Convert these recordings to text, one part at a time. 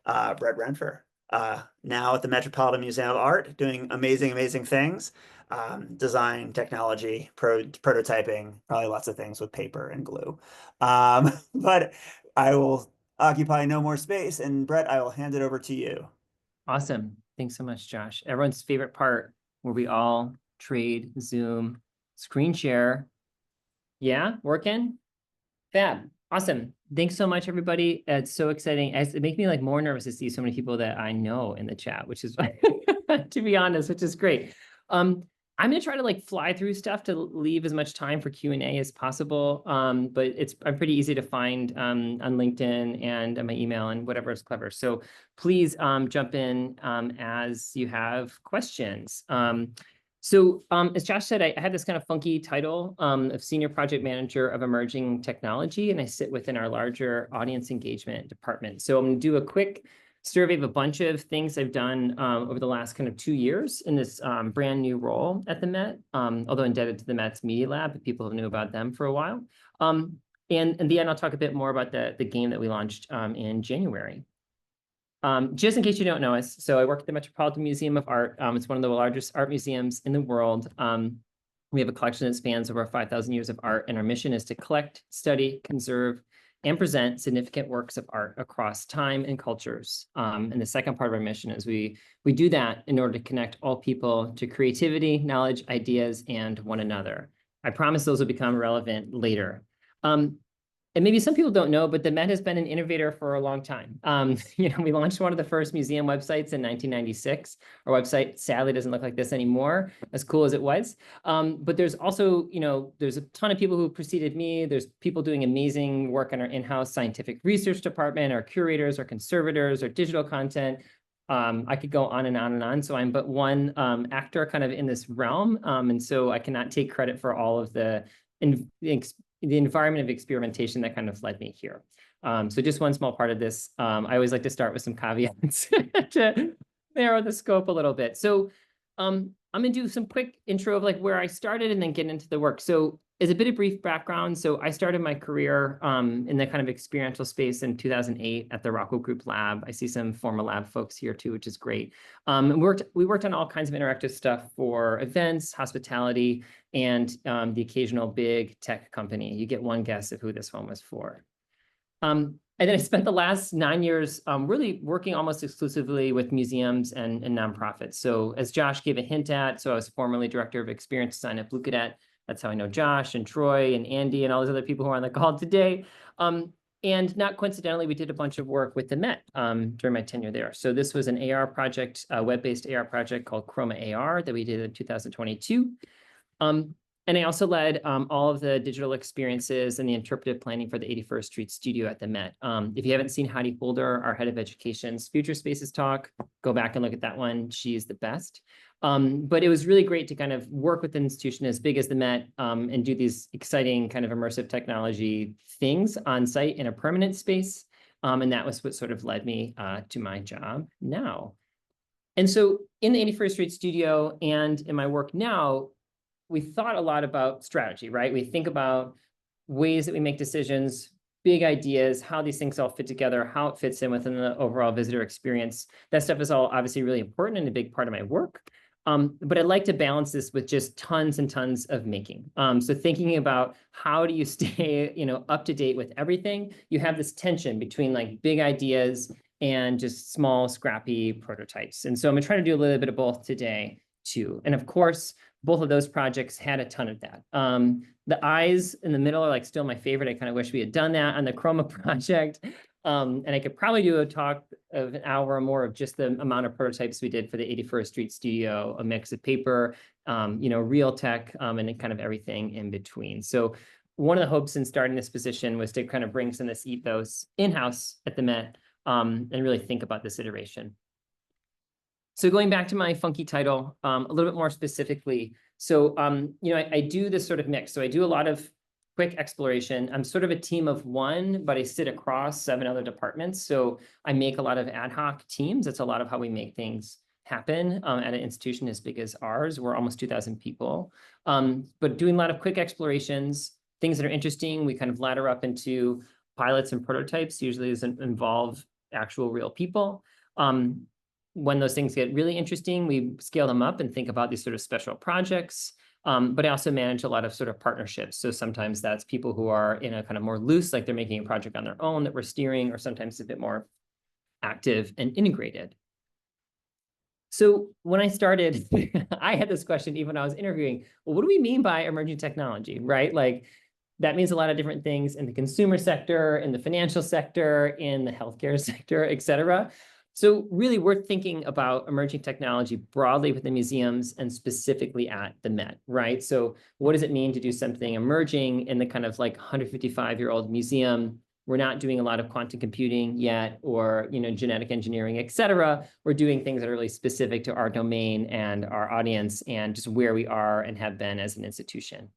Brett Renfer, now at the Metropolitan Museum of Art, doing amazing, amazing things. Design, technology, prototyping, probably lots of things with paper and glue. But I will occupy no more space, and Brett, I will hand it over to you. Awesome. Thanks so much, Josh. Everyone's favorite part where we all trade, Zoom, screen share. Yeah, working? Fab. Awesome. Thanks so much, everybody. It's so exciting. It makes me like more nervous to see so many people that I know in the chat, which is, to be honest, which is great. I'm gonna try to like fly through stuff to leave as much time for Q&A as possible. But I'm pretty easy to find on LinkedIn and on my email and whatever is clever. So please jump in as you have questions. As Josh said, I had this kind of funky title of Senior Project Manager of Emerging Technology, and I sit within our larger audience engagement department. So I'm going to do a quick survey of a bunch of things I've done over the last kind of 2 years in this brand new role at the Met, although indebted to the Met's Media Lab, but people have knew about them for a while. And in the end, I'll talk a bit more about the game that we launched in January. Just in case you don't know us, so I work at the Metropolitan Museum of Art. It's one of the largest art museums in the world. We have a collection that spans over 5,000 years of art, and our mission is to collect, study, conserve, and present significant works of art across time and cultures. And the second part of our mission is we do that in order to connect all people to creativity, knowledge, ideas, and one another. I promise those will become relevant later. And maybe some people don't know, but the Met has been an innovator for a long time. We launched one of the first museum websites in 1996. Our website sadly doesn't look like this anymore, as cool as it was. But there's also, there's a ton of people who preceded me. There's people doing amazing work in our in-house scientific research department, our curators, our conservators, our digital content. I could go on and on and on. So I'm but one actor kind of in this realm. And so I cannot take credit for all of the environment of experimentation that kind of led me here. So just one small part of this. I always like to start with some caveats to narrow the scope a little bit. So I'm gonna do some quick intro of like where I started and then get into the work. So as a bit of brief background, so I started my career in the kind of experiential space in 2008 at the Rockwell Group Lab. I see some former lab folks here too, which is great. We worked on all kinds of interactive stuff for events, hospitality, and the occasional big tech company. You get one guess of who this one was for. And then I spent the last 9 years really working almost exclusively with museums and nonprofits. So as Josh gave a hint at, so I was formerly director of experience design at Blue Cadet. That's how I know Josh and Troy and Andy and all those other people who are on the call today. And not coincidentally, we did a bunch of work with the Met during my tenure there. So this was an AR project, a web-based AR project called Chroma AR that we did in 2022. And I also led all of the digital experiences and the interpretive planning for the 81st Street Studio at the Met. If you haven't seen Heidi Holder, our head of education's Future Spaces talk, go back and look at that one. She's the best. But it was really great to kind of work with an institution as big as the Met and do these exciting kind of immersive technology things on site in a permanent space. And that was what sort of led me to my job now. And so in the 81st Street Studio and in my work now, we thought a lot about strategy, right? We think about ways that we make decisions, big ideas, how these things all fit together, how it fits in within the overall visitor experience. That stuff is all obviously really important and a big part of my work. But I'd like to balance this with just tons and tons of making. So thinking about how do you stay, up to date with everything, you have this tension between like big ideas and just small, scrappy prototypes. And so I'm gonna try to do a little bit of both today too. And of course, both of those projects had a ton of that. The eyes in the middle are like still my favorite. I kind of wish we had done that on the Chroma project. And I could probably do a talk of an hour or more of just the amount of prototypes we did for the 81st Street Studio, a mix of paper, real tech, and kind of everything in between. So one of the hopes in starting this position was to kind of bring some of this ethos in-house at the Met and really think about this iteration. So going back to my funky title, a little bit more specifically. So, I do this sort of mix. So I do a lot of quick exploration. I'm sort of a team of one, but I sit across 7 other departments. So I make a lot of ad hoc teams. That's a lot of how we make things happen at an institution as big as ours. We're almost 2,000 people. But doing a lot of quick explorations, things that are interesting, we kind of ladder up into pilots and prototypes. Usually doesn't involve actual real people. When those things get really interesting, we scale them up and think about these sort of special projects. But I also manage a lot of sort of partnerships. So sometimes that's people who are in a kind of more loose, like they're making a project on their own that we're steering, or sometimes a bit more active and integrated. So when I started, I had this question even when I was interviewing, well, what do we mean by emerging technology, right? Like that means a lot of different things in the consumer sector, in the financial sector, in the healthcare sector, et cetera. So really, we're thinking about emerging technology broadly within museums and specifically at the Met, right? So what does it mean to do something emerging in the kind of like 155-year-old museum? We're not doing a lot of quantum computing yet, or genetic engineering, et cetera. We're doing things that are really specific to our domain and our audience and just where we are and have been as an institution.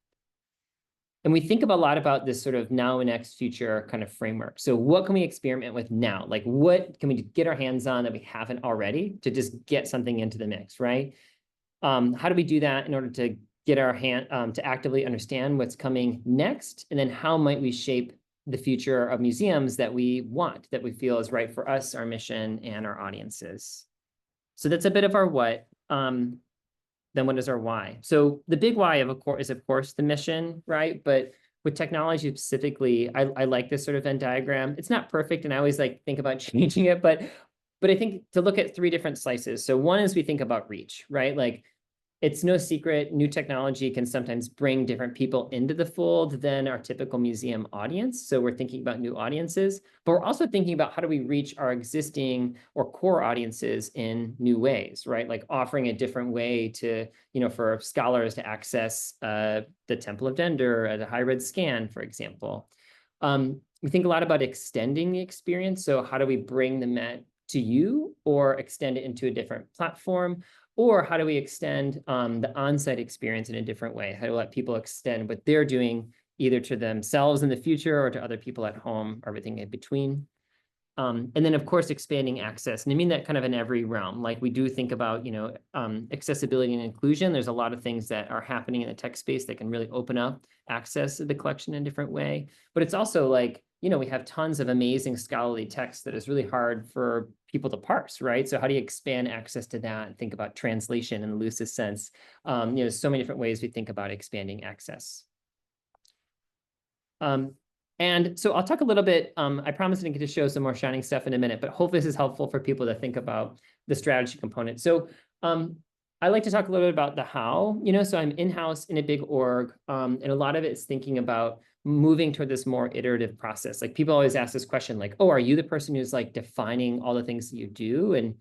And we think a lot about this sort of now and next future kind of framework. So what can we experiment with now? Like what can we get our hands on that we haven't already to just get something into the mix, right? How do we do that in order to get our hand to actively understand what's coming next? And then how might we shape the future of museums that we want, that we feel is right for us, our mission, and our audiences? So that's a bit of our what. Then what is our why? So the big why is of course the mission, right? But with technology specifically, I like this sort of Venn diagram. It's not perfect, and I always like think about changing it, but I think to look at 3 different slices. So one is we think about reach, right? Like it's no secret, new technology can sometimes bring different people into the fold than our typical museum audience. So we're thinking about new audiences, but we're also thinking about how do we reach our existing or core audiences in new ways, right? Like offering a different way to, for scholars to access the Temple of Dendor at a high-res scan, for example. We think a lot about extending the experience. So how do we bring the Met to you or extend it into a different platform? Or how do we extend the on-site experience in a different way? How do we let people extend what they're doing either to themselves in the future or to other people at home, or everything in between? And then, of course, expanding access. And I mean that kind of in every realm. Like we do think about, accessibility and inclusion. There's a lot of things that are happening in the tech space that can really open up access to the collection in a different way. But it's also like, we have tons of amazing scholarly text that is really hard for people to parse, right? So how do you expand access to that and think about translation in the loosest sense? So many different ways we think about expanding access. And so I'll talk a little bit, I promised to get to show some more shining stuff in a minute, but hopefully this is helpful for people to think about the strategy component. So I like to talk a little bit about the how, so I'm in-house in a big org, and a lot of it is thinking about moving toward this more iterative process. Like people always ask this question, like, oh, are you the person who's like defining all the things that you do? And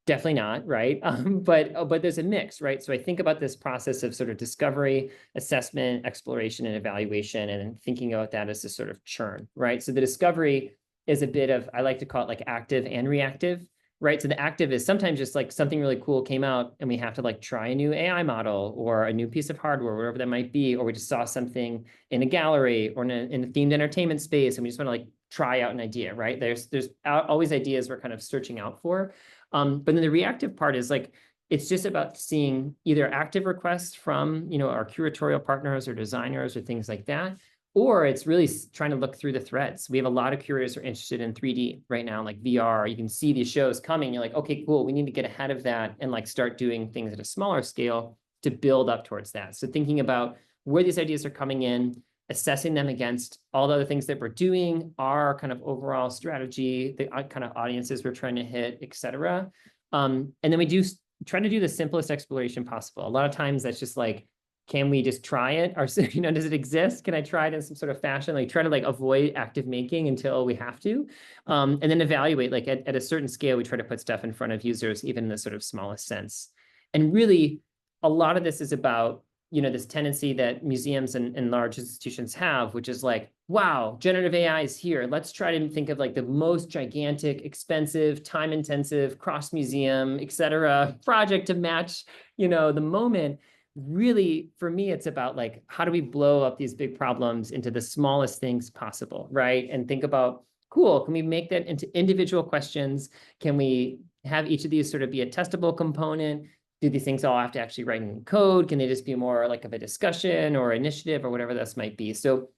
definitely not, right? But there's a mix, right? So I think about this process of sort of discovery, assessment, exploration, and evaluation, and thinking about that as a sort of churn, right? So the discovery is a bit of, I like to call it like active and reactive, right? So the active is sometimes just like something really cool came out and we have to like try a new AI model or a new piece of hardware, whatever that might be, or we just saw something in a gallery or in a themed entertainment space and we just want to like try out an idea, right? There's always ideas we're kind of searching out for. But then the reactive part is like, it's just about seeing either active requests from, our curatorial partners or designers or things like that, or it's really trying to look through the threads. We have a lot of curators who are interested in 3D right now, like VR. You can see these shows coming. You're like, okay, cool. We need to get ahead of that and like start doing things at a smaller scale to build up towards that. So thinking about where these ideas are coming in, assessing them against all the other things that we're doing, our kind of overall strategy, the kind of audiences we're trying to hit, et cetera. And then we do try to do the simplest exploration possible. A lot of times that's just like, can we just try it? Or, does it exist? Can I try it in some sort of fashion? Like try to like avoid active making until we have to. And then evaluate, like at a certain scale, we try to put stuff in front of users, even in the sort of smallest sense. And really, a lot of this is about, this tendency that museums and large institutions have, which is like, wow, generative AI is here. Let's try to think of like the most gigantic, expensive, time-intensive, cross-museum, et cetera, project to match, the moment. Really, for me, it's about like, how do we blow up these big problems into the smallest things possible, right? And think about, cool, can we make that into individual questions? Can we have each of these sort of be a testable component? Do these things all have to actually write in code? Can they just be more like of a discussion or initiative or whatever this might be? So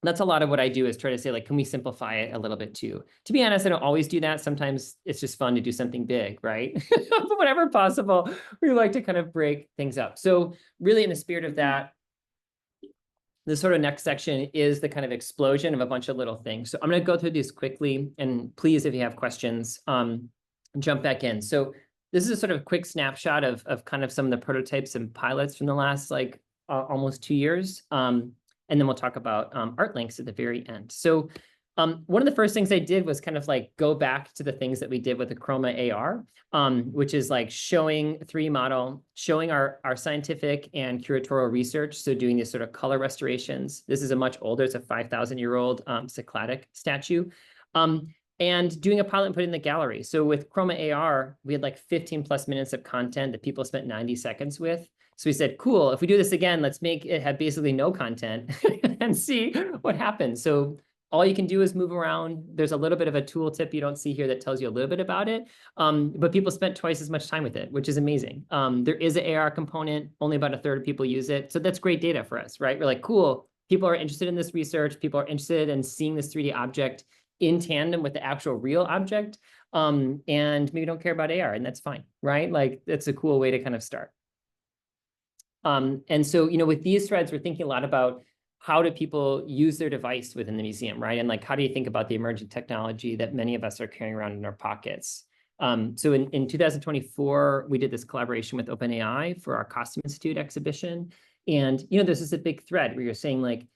That's a lot of what I do, is try to say, like, can we simplify it a little bit too? To be honest, I don't always do that. Sometimes it's just fun to do something big, right? But whenever possible, we like to kind of break things up. So really in the spirit of that, the sort of next section is the kind of explosion of a bunch of little things. So I'm going to go through these quickly, and please, if you have questions, jump back in. So this is a sort of quick snapshot of kind of some of the prototypes and pilots from the last like almost 2 years. And then we'll talk about art links at the very end. So one of the first things I did was kind of like go back to the things that we did with the Chroma AR, which is like showing 3D model, showing our scientific and curatorial research. So doing these sort of color restorations. This is a much older, it's a 5,000-year-old Cycladic statue. And doing a pilot and put it in the gallery. So with Chroma AR, we had like 15 plus minutes of content that people spent 90 seconds with. So we said, cool, if we do this again, let's make it have basically no content and see what happens. So all you can do is move around. There's a little bit of a tooltip you don't see here that tells you a little bit about it. But people spent twice as much time with it, which is amazing. There is an AR component. Only about a third of people use it. So that's great data for us, right? We're like, cool, people are interested in this research. People are interested in seeing this 3D object in tandem with the actual real object. And maybe don't care about AR, and that's fine, right? Like, that's a cool way to kind of start. And so, with these threads, we're thinking a lot about how do people use their device within the museum, right? And like, how do you think about the emerging technology that many of us are carrying around in our pockets? So in 2024, we did this collaboration with OpenAI for our Costume Institute exhibition. And, this is a big thread where you're saying like,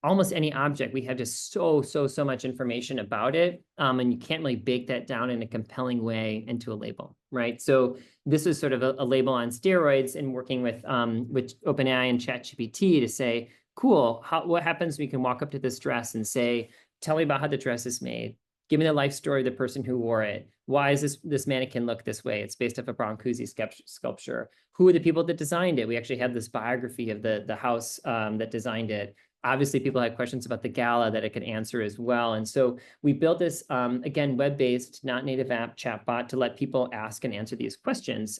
almost any object, we have just so much information about it. And you can't really bake that down in a compelling way into a label, right? So this is sort of a label on steroids, and working with OpenAI and ChatGPT to say, cool, what happens when we can walk up to this dress and say, tell me about how the dress is made. Give me the life story of the person who wore it. Why does this mannequin look this way? It's based off a Brancusi sculpture. Who are the people that designed it? We actually have this biography of the house that designed it. Obviously, people had questions about the gala that it could answer as well. And so we built this, again, web-based, not native app chatbot to let people ask and answer these questions.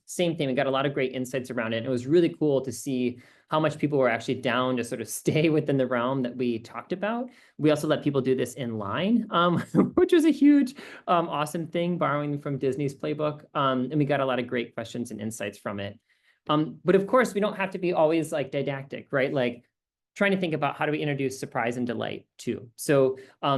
Same thing, we got a lot of great insights around it. And it was really cool to see how much people were actually down to sort of stay within the realm that we talked about. We also let people do this in line, which was a huge, awesome thing, borrowing from Disney's playbook. And we got a lot of great questions and insights from it. But of course, we don't have to be always like didactic, right? Like, trying to think about how do we introduce surprise and delight too. So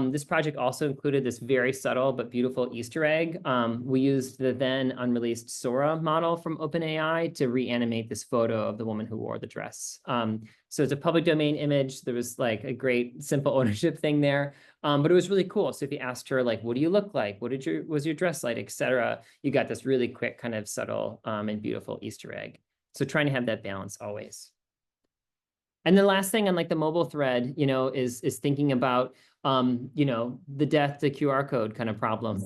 this project also included this very subtle but beautiful Easter egg. We used the then unreleased Sora model from OpenAI to reanimate this photo of the woman who wore the dress. So it's a public domain image. There was like a great simple ownership thing there, but it was really cool. So if you asked her like, what do you look like? What was your dress like, etc., you got this really quick kind of subtle and beautiful Easter egg. So trying to have that balance always. And the last thing on like the mobile thread, is thinking about, the death to QR code kind of problem,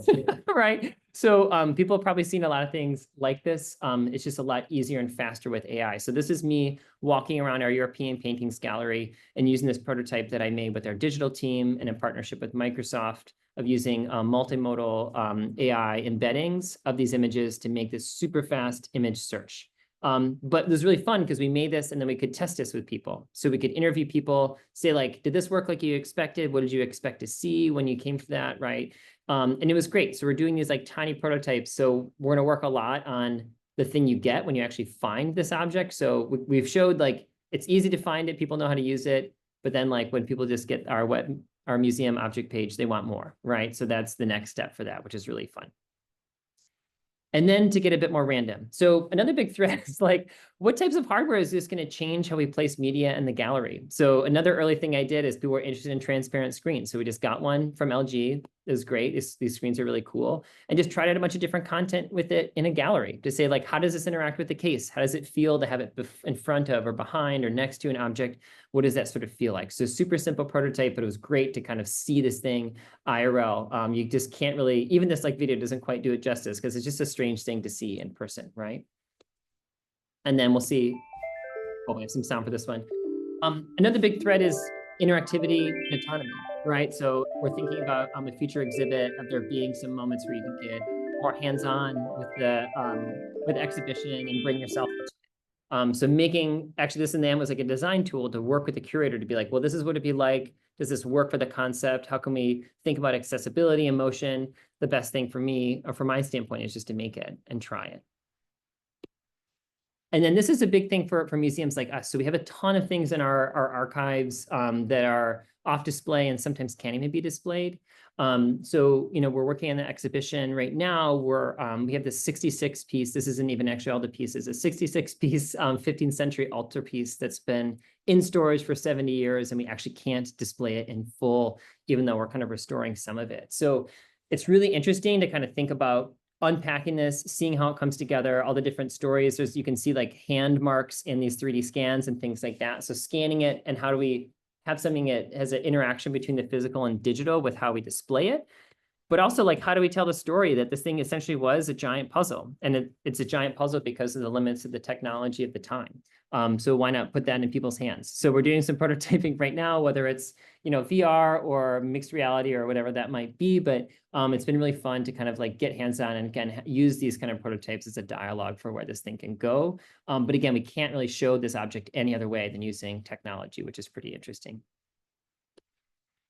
right? So people have probably seen a lot of things like this. It's just a lot easier and faster with AI. So this is me walking around our European paintings gallery and using this prototype that I made with our digital team and in partnership with Microsoft of using multimodal AI embeddings of these images to make this super fast image search. But it was really fun because we made this and then we could test this with people. So we could interview people, say like, did this work like you expected? What did you expect to see when you came for that, right? And it was great. So we're doing these like tiny prototypes. So we're gonna work a lot on the thing you get when you actually find this object. So we've showed like, it's easy to find it, people know how to use it. But then like when people just get our museum object page, they want more, right? So that's the next step for that, which is really fun. And then to get a bit more random. So another big thread is like, what types of hardware is this going to change how we place media in the gallery? So another early thing I did is people were interested in transparent screens. So we just got one from LG. It was great. These screens are really cool. And just tried out a bunch of different content with it in a gallery to say like, how does this interact with the case? How does it feel to have it in front of or behind or next to an object? What does that sort of feel like? So super simple prototype, but it was great to kind of see this thing IRL. You just can't really, even this like video doesn't quite do it justice because it's just a strange thing to see in person, right? And then we'll see, oh, we have some sound for this one. Another big thread is interactivity and autonomy, right? So we're thinking about a future exhibit of there being some moments where you can get more hands-on with the exhibition and bring yourself into it. So making, actually this in the end was like a design tool to work with the curator to be like, well, this is what it'd be like. Does this work for the concept? How can we think about accessibility and motion? The best thing for me, or from my standpoint, is just to make it and try it. And then this is a big thing for museums like us. So we have a ton of things in our archives that are off display and sometimes can't even be displayed. So, we're working on the exhibition right now where we have this 66 piece. This isn't even actually all the pieces. A 66 piece 15th century altarpiece that's been in storage for 70 years, and we actually can't display it in full, even though we're kind of restoring some of it. So it's really interesting to kind of think about unpacking this, seeing how it comes together, all the different stories. You can see like hand marks in these 3D scans and things like that. So scanning it, and how do we have something that has an interaction between the physical and digital with how we display it. But also, like, how do we tell the story that this thing essentially was a giant puzzle? And it's a giant puzzle because of the limits of the technology at the time. So why not put that in people's hands? So we're doing some prototyping right now, whether it's, VR or mixed reality or whatever that might be. But it's been really fun to kind of like get hands-on and again, use these kind of prototypes as a dialogue for where this thing can go. But again, we can't really show this object any other way than using technology, which is pretty interesting.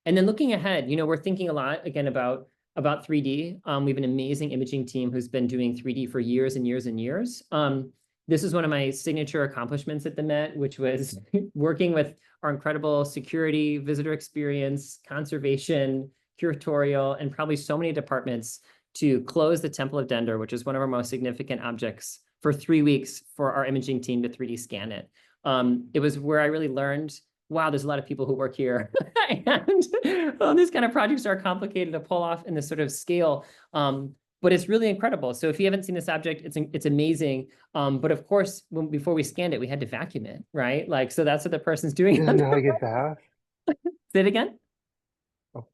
And then looking ahead, we're thinking a lot again about 3D. We have an amazing imaging team who's been doing 3D for years and years and years. This is one of my signature accomplishments at the Met, which was working with our incredible security, visitor experience, conservation, curatorial, and probably so many departments to close the Temple of Dendor, which is one of our most significant objects, for 3 weeks for our imaging team to 3D scan it. It was where I really learned, wow, there's a lot of people who work here. And these kind of projects are complicated to pull off in this sort of scale. But it's really incredible. So if you haven't seen this object, it's amazing. But of course, before we scanned it, we had to vacuum it, right? Like, so that's what the person's doing. Does it know how to get bath? Say it again. Oh.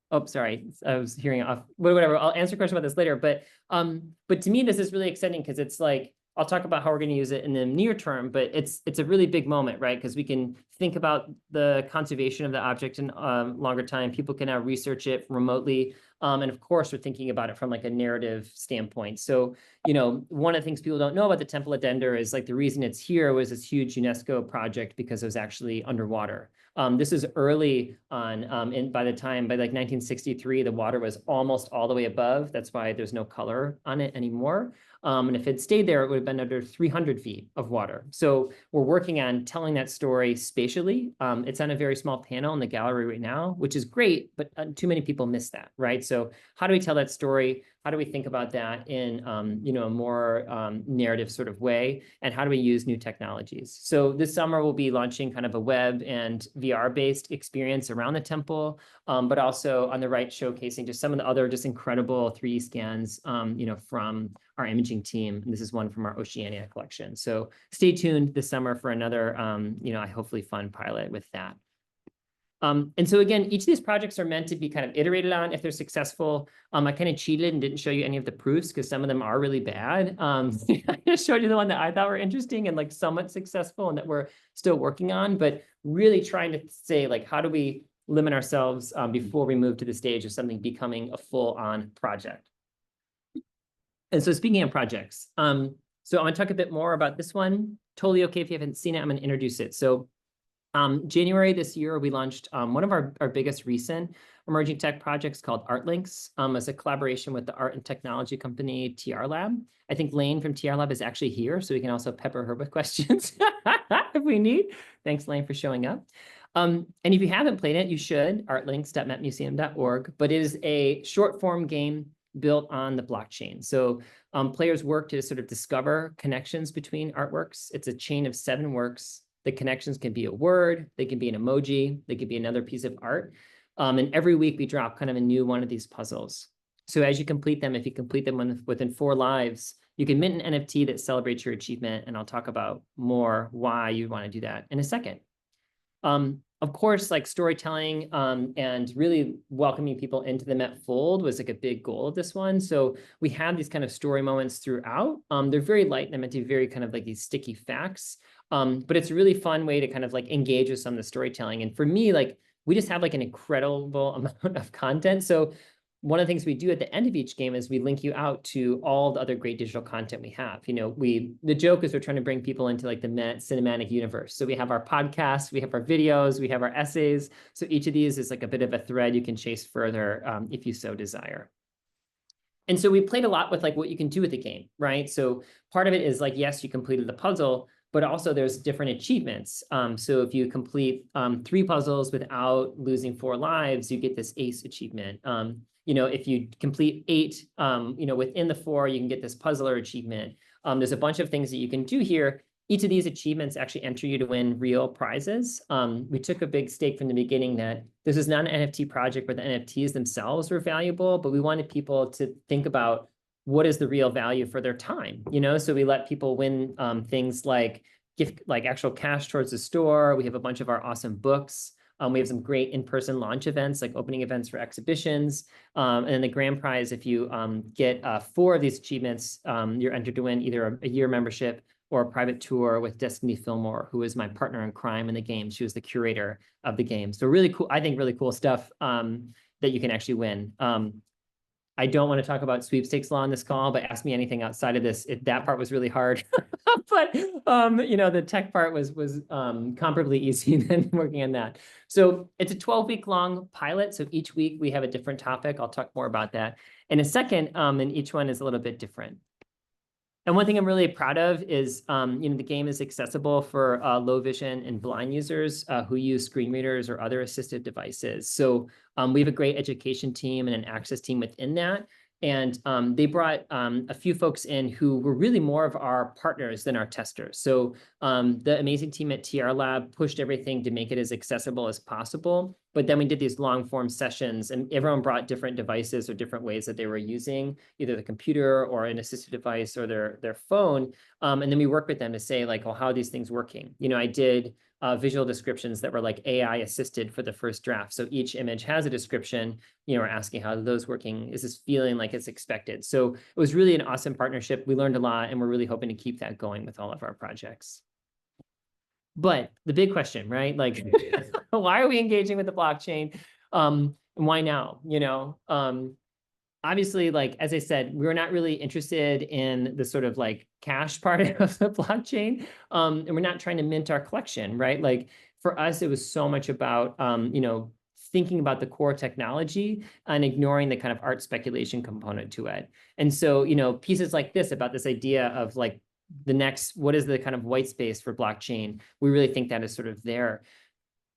Oh, sorry, I was hearing it off. Whatever, I'll answer a question about this later. But to me, this is really exciting because it's like, I'll talk about how we're going to use it in the near term, but it's a really big moment, right? Because we can think about the conservation of the object in longer time. People can now research it remotely. And of course, we're thinking about it from like a narrative standpoint. So, one of the things people don't know about the Temple of Dendor is like the reason it's here was this huge UNESCO project because it was actually underwater. This is early on, and by like 1963, the water was almost all the way above. That's why there's no color on it anymore. And if it stayed there, it would have been under 300 feet of water. So we're working on telling that story spatially. It's on a very small panel in the gallery right now, which is great, but too many people miss that, right? So how do we tell that story? How do we think about that in a more narrative sort of way? And how do we use new technologies? So this summer we'll be launching kind of a web and VR-based experience around the temple, but also on the right showcasing just some of the other just incredible 3D scans, from our imaging team. And this is one from our Oceania collection. So stay tuned this summer for another, hopefully fun pilot with that. And so again, each of these projects are meant to be kind of iterated on if they're successful. I kind of cheated and didn't show you any of the proofs because some of them are really bad. I just showed you the one that I thought were interesting and like somewhat successful and that we're still working on, but really trying to say like, how do we limit ourselves before we move to the stage of something becoming a full-on project? And so speaking of projects, so I'm gonna talk a bit more about this one. Totally okay if you haven't seen it, I'm gonna introduce it. So January this year, we launched one of our biggest recent emerging tech projects called ArtLinks as a collaboration with the art and technology company TR Lab. I think Lane from TR Lab is actually here, so we can also pepper her with questions if we need. Thanks, Lane, for showing up. And if you haven't played it, you should, artlinks.metmuseum.org, but it is a short form game built on the blockchain. So players work to sort of discover connections between artworks. It's a chain of 7 works. The connections can be a word, they can be an emoji, they could be another piece of art. And every week we drop kind of a new one of these puzzles. So as you complete them, if you complete them within 4 lives, you can mint an NFT that celebrates your achievement. And I'll talk about more why you want to do that in a second. Of course, like storytelling and really welcoming people into the Met fold was like a big goal of this one. So we have these kind of story moments throughout. They're very light and they're meant to be very kind of like these sticky facts. But it's a really fun way to kind of like engage with some of the storytelling. And for me, like we just have like an incredible amount of content. So one of the things we do at the end of each game is we link you out to all the other great digital content we have. You know, the joke is we're trying to bring people into like the Met cinematic universe. So we have our podcasts, we have our videos, we have our essays. So each of these is like a bit of a thread you can chase further if you so desire. And so we played a lot with like what you can do with the game, right? So part of it is like, yes, you completed the puzzle, but also there's different achievements. So if you complete 3 puzzles without losing 4 lives, you get this ace achievement. You know, if you complete 8, you know, within the 4, you can get this puzzler achievement. There's a bunch of things that you can do here. Each of these achievements actually enter you to win real prizes. We took a big stake from the beginning that this is not an NFT project where the NFTs themselves were valuable, but we wanted people to think about what is the real value for their time, you know? So we let people win things like like actual cash towards the store. We have a bunch of our awesome books. We have some great in-person launch events, like opening events for exhibitions. And then the grand prize, if you get 4 of these achievements, you're entered to win either a year membership or a private tour with Destiny Fillmore, who is my partner in crime in the game. She was the curator of the game. So really cool, I think really cool stuff that you can actually win. I don't want to talk about sweepstakes law on this call, but ask me anything outside of this. That part was really hard, but you know, the tech part was comparably easy than working on that. So it's a 12-week long pilot. So each week we have a different topic. I'll talk more about that in a second. And each one is a little bit different. And one thing I'm really proud of is, you know, the game is accessible for low vision and blind users who use screen readers or other assistive devices. So we have a great education team and an access team within that. And they brought a few folks in who were really more of our partners than our testers. So the amazing team at TR Lab pushed everything to make it as accessible as possible. But then we did these long form sessions and everyone brought different devices or different ways that they were using either the computer or an assistive device or their phone. And then we worked with them to say like, well, how are these things working? You know, I did visual descriptions that were like AI assisted for the first draft. So each image has a description, you know, we're asking how are those working? Is this feeling like it's expected? So it was really an awesome partnership. We learned a lot and we're really hoping to keep that going with all of our projects. But the big question, right? Like, why are we engaging with the blockchain? And why now? You know, obviously, like, as I said, we're not really interested in the sort of like cash part of the blockchain. And we're not trying to mint our collection, right? Like for us, it was so much about, you know, thinking about the core technology and ignoring the kind of art speculation component to it. And so, you know, pieces like this about this idea of like the next, what is the kind of white space for blockchain? We really think that is sort of there.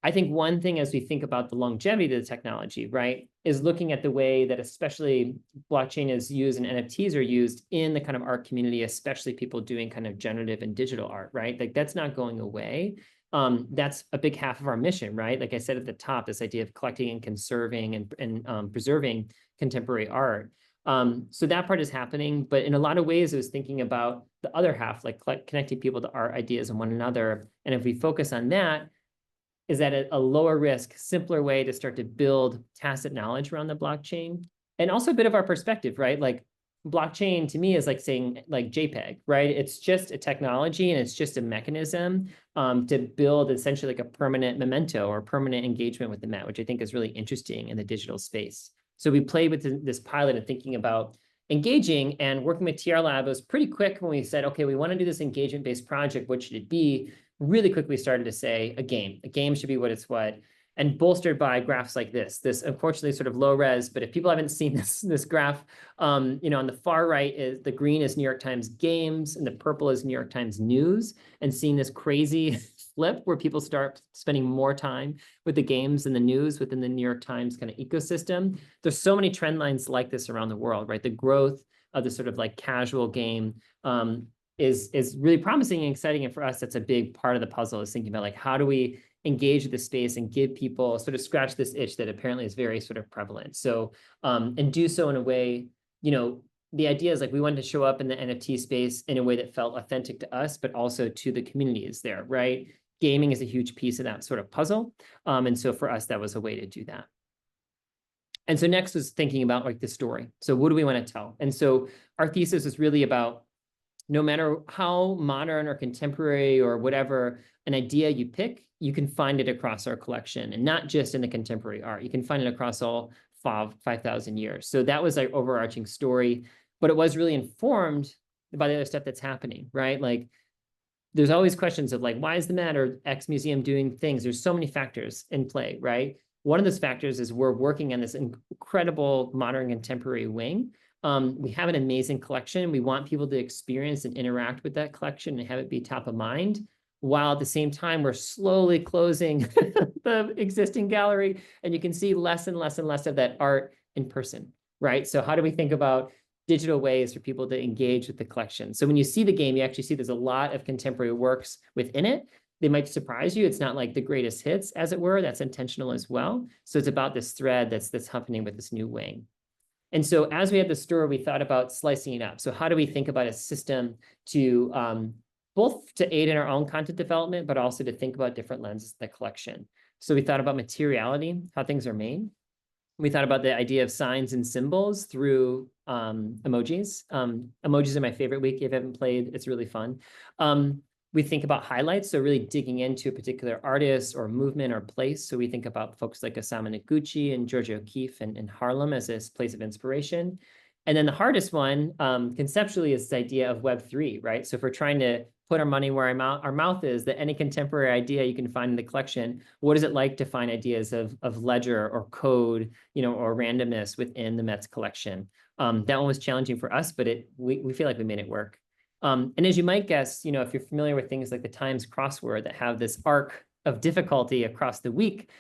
I think one thing as we think about the longevity of the technology, right, is looking at the way that especially blockchain is used and NFTs are used in the kind of art community, especially people doing kind of generative and digital art, right? Like that's not going away. That's a big half of our mission, right? Like I said at the top, this idea of collecting and conserving and preserving contemporary art. So that part is happening, but in a lot of ways, it was thinking about the other half, like connecting people to art ideas and one another. And if we focus on that, is that a lower risk, simpler way to start to build tacit knowledge around the blockchain? And also a bit of our perspective, right? Like blockchain to me is like saying like JPEG, right? It's just a technology and it's just a mechanism to build essentially like a permanent memento or permanent engagement with the net, which I think is really interesting in the digital space. So we played with this pilot and thinking about engaging and working with TR Lab. It was pretty quick when we said, okay, we want to do this engagement-based project. What should it be? Really quickly started to say a game. A game should be what it's what, and bolstered by graphs like this. This unfortunately sort of low res, but if people haven't seen this graph, you know, on the far right is the green is New York Times Games and the purple is New York Times News, and seeing this crazy flip where people start spending more time with the games and the news within the New York Times kind of ecosystem. There's so many trend lines like this around the world, right? The growth of the sort of like casual game is really promising and exciting. And for us, that's a big part of the puzzle, is thinking about like, how do we engage with the space and give people sort of scratch this itch that apparently is very sort of prevalent. So, and do so in a way, you know, the idea is like, we wanted to show up in the NFT space in a way that felt authentic to us, but also to the communities there, right? Gaming is a huge piece of that sort of puzzle. And so for us, that was a way to do that. And so next was thinking about like the story. So what do we want to tell? And so our thesis is really about, no matter how modern or contemporary or whatever an idea you pick, you can find it across our collection, and not just in the contemporary art. You can find it across all 5,000 years. So that was our overarching story, but it was really informed by the other stuff that's happening, right? Like there's always questions of like, why is the Met or X museum doing things? There's so many factors in play, right? One of those factors is we're working on this incredible modern contemporary wing. We have an amazing collection. We want people to experience and interact with that collection and have it be top of mind, while at the same time, we're slowly closing the existing gallery, and you can see less and less and less of that art in person, right? So how do we think about digital ways for people to engage with the collection? So when you see the game, you actually see there's a lot of contemporary works within it. They might surprise you. It's not like the greatest hits, as it were. That's intentional as well. So it's about this thread that's happening with this new wing. And so as we had the store, we thought about slicing it up. So how do we think about a system to both to aid in our own content development, but also to think about different lenses of the collection? So we thought about materiality, how things are made. We thought about the idea of signs and symbols through emojis. Emojis are my favorite week. If you haven't played, it's really fun. We think about highlights, so really digging into a particular artist or movement or place. So we think about folks like Osamu Noguchi and Georgia O'Keeffe and Harlem as this place of inspiration. And then the hardest one, conceptually, is this idea of Web3, right? So if we're trying to put our money where our mouth is, that any contemporary idea you can find in the collection, what is it like to find ideas of ledger or code, or randomness within the Met's collection? That one was challenging for us, but we feel like we made it work. And as you might guess, if you're familiar with things like the Times crossword that have this arc of difficulty across the week,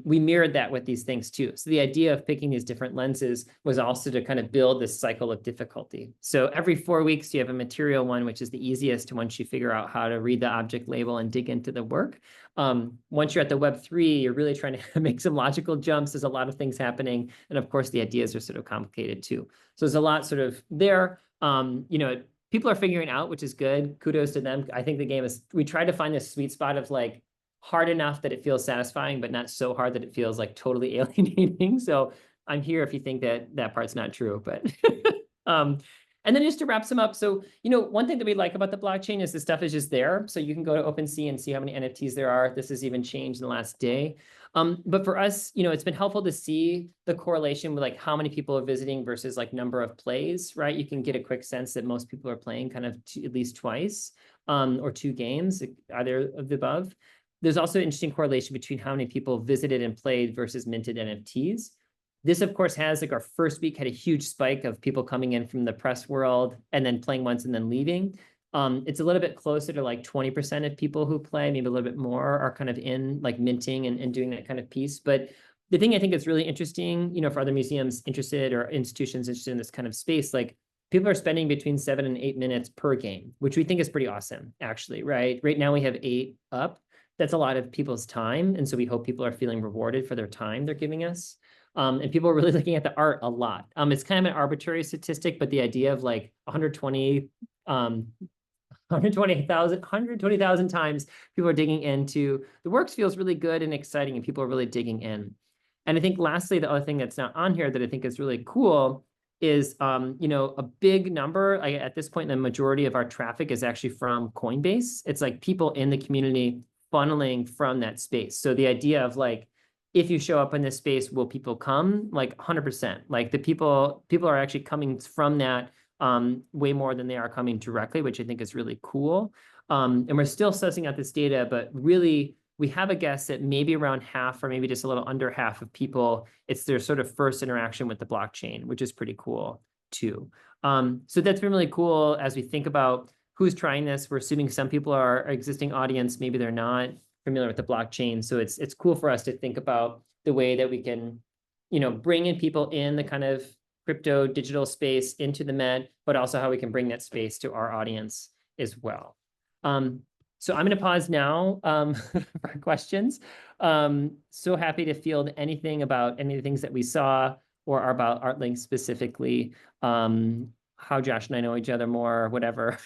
we mirrored that with these things too. So the idea of picking these different lenses was also to kind of build this cycle of difficulty. So every 4 weeks, you have a material one, which is the easiest once you figure out how to read the object label and dig into the work. Once you're at the Web3, you're really trying to make some logical jumps. There's a lot of things happening. And of course, the ideas are sort of complicated too. So there's a lot sort of there. People are figuring out, which is good. Kudos to them. I think the game we tried to find this sweet spot of like hard enough that it feels satisfying, but not so hard that it feels like totally alienating. So I'm here if you think that part's not true, but and then just to wrap some up. So, one thing that we like about the blockchain is the stuff is just there. So you can go to OpenSea and see how many NFTs there are. This has even changed in the last day. But for us, it's been helpful to see the correlation with like how many people are visiting versus like number of plays, right? You can get a quick sense that most people are playing kind of at least twice or 2 games, either of the above. There's also an interesting correlation between how many people visited and played versus minted NFTs. This, of course, has like our first week had a huge spike of people coming in from the press world and then playing once and then leaving. It's a little bit closer to like 20% of people who play, maybe a little bit more, are kind of in like minting and doing that kind of piece. But the thing I think is really interesting, for other museums interested or institutions interested in this kind of space, like people are spending between 7 and 8 minutes per game, which we think is pretty awesome, actually, right? Right now we have 8 up. That's a lot of people's time. And so we hope people are feeling rewarded for their time they're giving us. And people are really looking at the art a lot. It's kind of an arbitrary statistic, but the idea of like 120,000 times people are digging into the works feels really good and exciting, and people are really digging in. And I think lastly, the other thing that's not on here that I think is really cool is, a big number, at this point, the majority of our traffic is actually from Coinbase. It's like people in the community funneling from that space. So the idea of like, if you show up in this space, will people come? Like 100%. Like the people are actually coming from that way more than they are coming directly, which I think is really cool. And we're still sussing out this data, but really we have a guess that maybe around half or maybe just a little under half of people, it's their sort of first interaction with the blockchain, which is pretty cool too. So that's been really cool as we think about who's trying this. We're assuming some people are our existing audience, maybe they're not familiar with the blockchain. So it's cool for us to think about the way that we can, bring in people in the kind of crypto digital space into the Met, but also how we can bring that space to our audience as well. So I'm going to pause now for questions. So happy to field anything about any of the things that we saw or about ArtLink specifically, how Josh and I know each other more, whatever.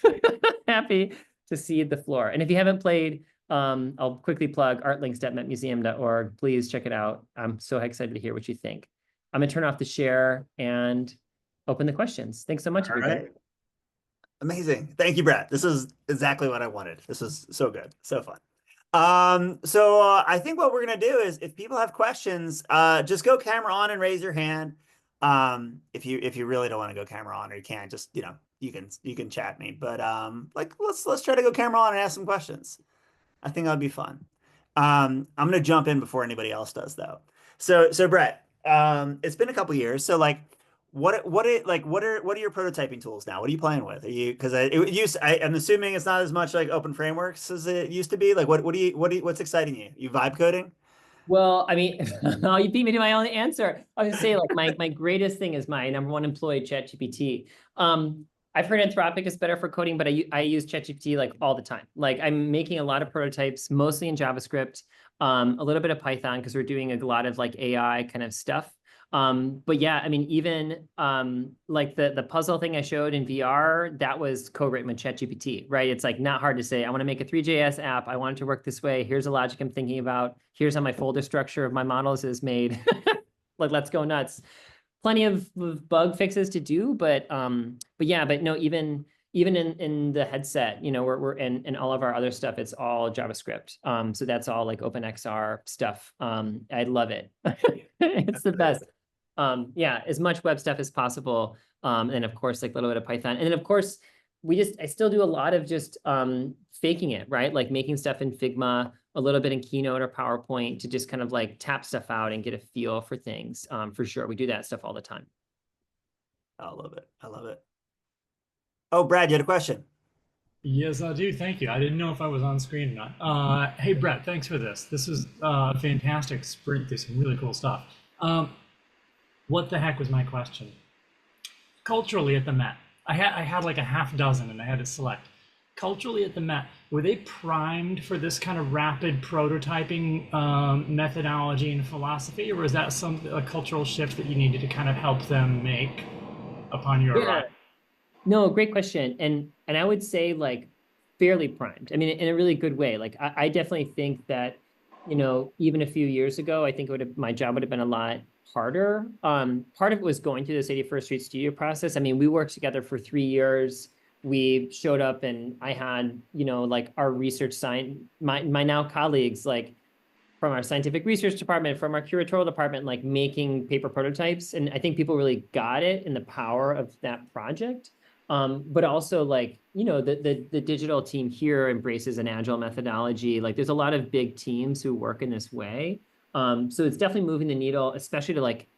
Happy to cede the floor. And if you haven't played, I'll quickly plug artlinks.metmuseum.org. Please check it out. I'm so excited to hear what you think. I'm going to turn off the share and open the questions. Thanks so much, everybody. Right. Amazing. Thank you, Brett. This is exactly what I wanted. This was so good. So fun. I think what we're gonna do is if people have questions, just go camera on and raise your hand. If you really don't want to go camera on or you can't, just you can chat me. But like let's try to go camera on and ask some questions. I think that would be fun. I'm gonna jump in before anybody else does though. So Brett, it's been a couple years. So like, what are your prototyping tools now? What are you playing with? Are you because I'm assuming it's not as much like open frameworks as it used to be. Like what's exciting you? You vibe coding? Well, I mean, oh, you beat me to my own answer. I was gonna say, like, my greatest thing is my number one employee, ChatGPT. I've heard Anthropic is better for coding, but I use ChatGPT like all the time. Like, I'm making a lot of prototypes, mostly in JavaScript, a little bit of Python because we're doing a lot of like AI kind of stuff. But yeah, I mean, even like the puzzle thing I showed in VR, that was co-written with ChatGPT, right? It's like not hard to say, I want to make a Three.js app. I want it to work this way. Here's the logic I'm thinking about. Here's how my folder structure of my models is made. Like, let's go nuts. Plenty of bug fixes to do, but yeah, but no, even in the headset, we're in all of our other stuff, it's all JavaScript. So that's all like OpenXR stuff. I love it. It's the best. Yeah, as much web stuff as possible. And of course, like a little bit of Python. And then of course, I still do a lot of just faking it, right? Like making stuff in Figma, a little bit in Keynote or PowerPoint to just kind of like tap stuff out and get a feel for things. For sure. We do that stuff all the time. I love it. I love it. Oh, Brad, you had a question. Yes, I do. Thank you. I didn't know if I was on screen or not. Hey, Brett, thanks for this. This is a fantastic sprint through some really cool stuff. What the heck was my question? Culturally at the Met, I had like a half dozen and I had to select. Culturally at the Met, were they primed for this kind of rapid prototyping methodology and philosophy, or was that a cultural shift that you needed to kind of help them make upon your Yeah. arrival? No, great question. And I would say like fairly primed. I mean, in a really good way. Like I definitely think that, even a few years ago, I think my job would have been a lot harder. Part of it was going through this 81st Street studio process. I mean, we worked together for 3 years. We showed up and I had, like our research science, my now colleagues, like from our scientific research department, from our curatorial department, like making paper prototypes. And I think people really got it in the power of that project. But also like, the digital team here embraces an agile methodology. Like there's a lot of big teams who work in this way. So it's definitely moving the needle, especially to like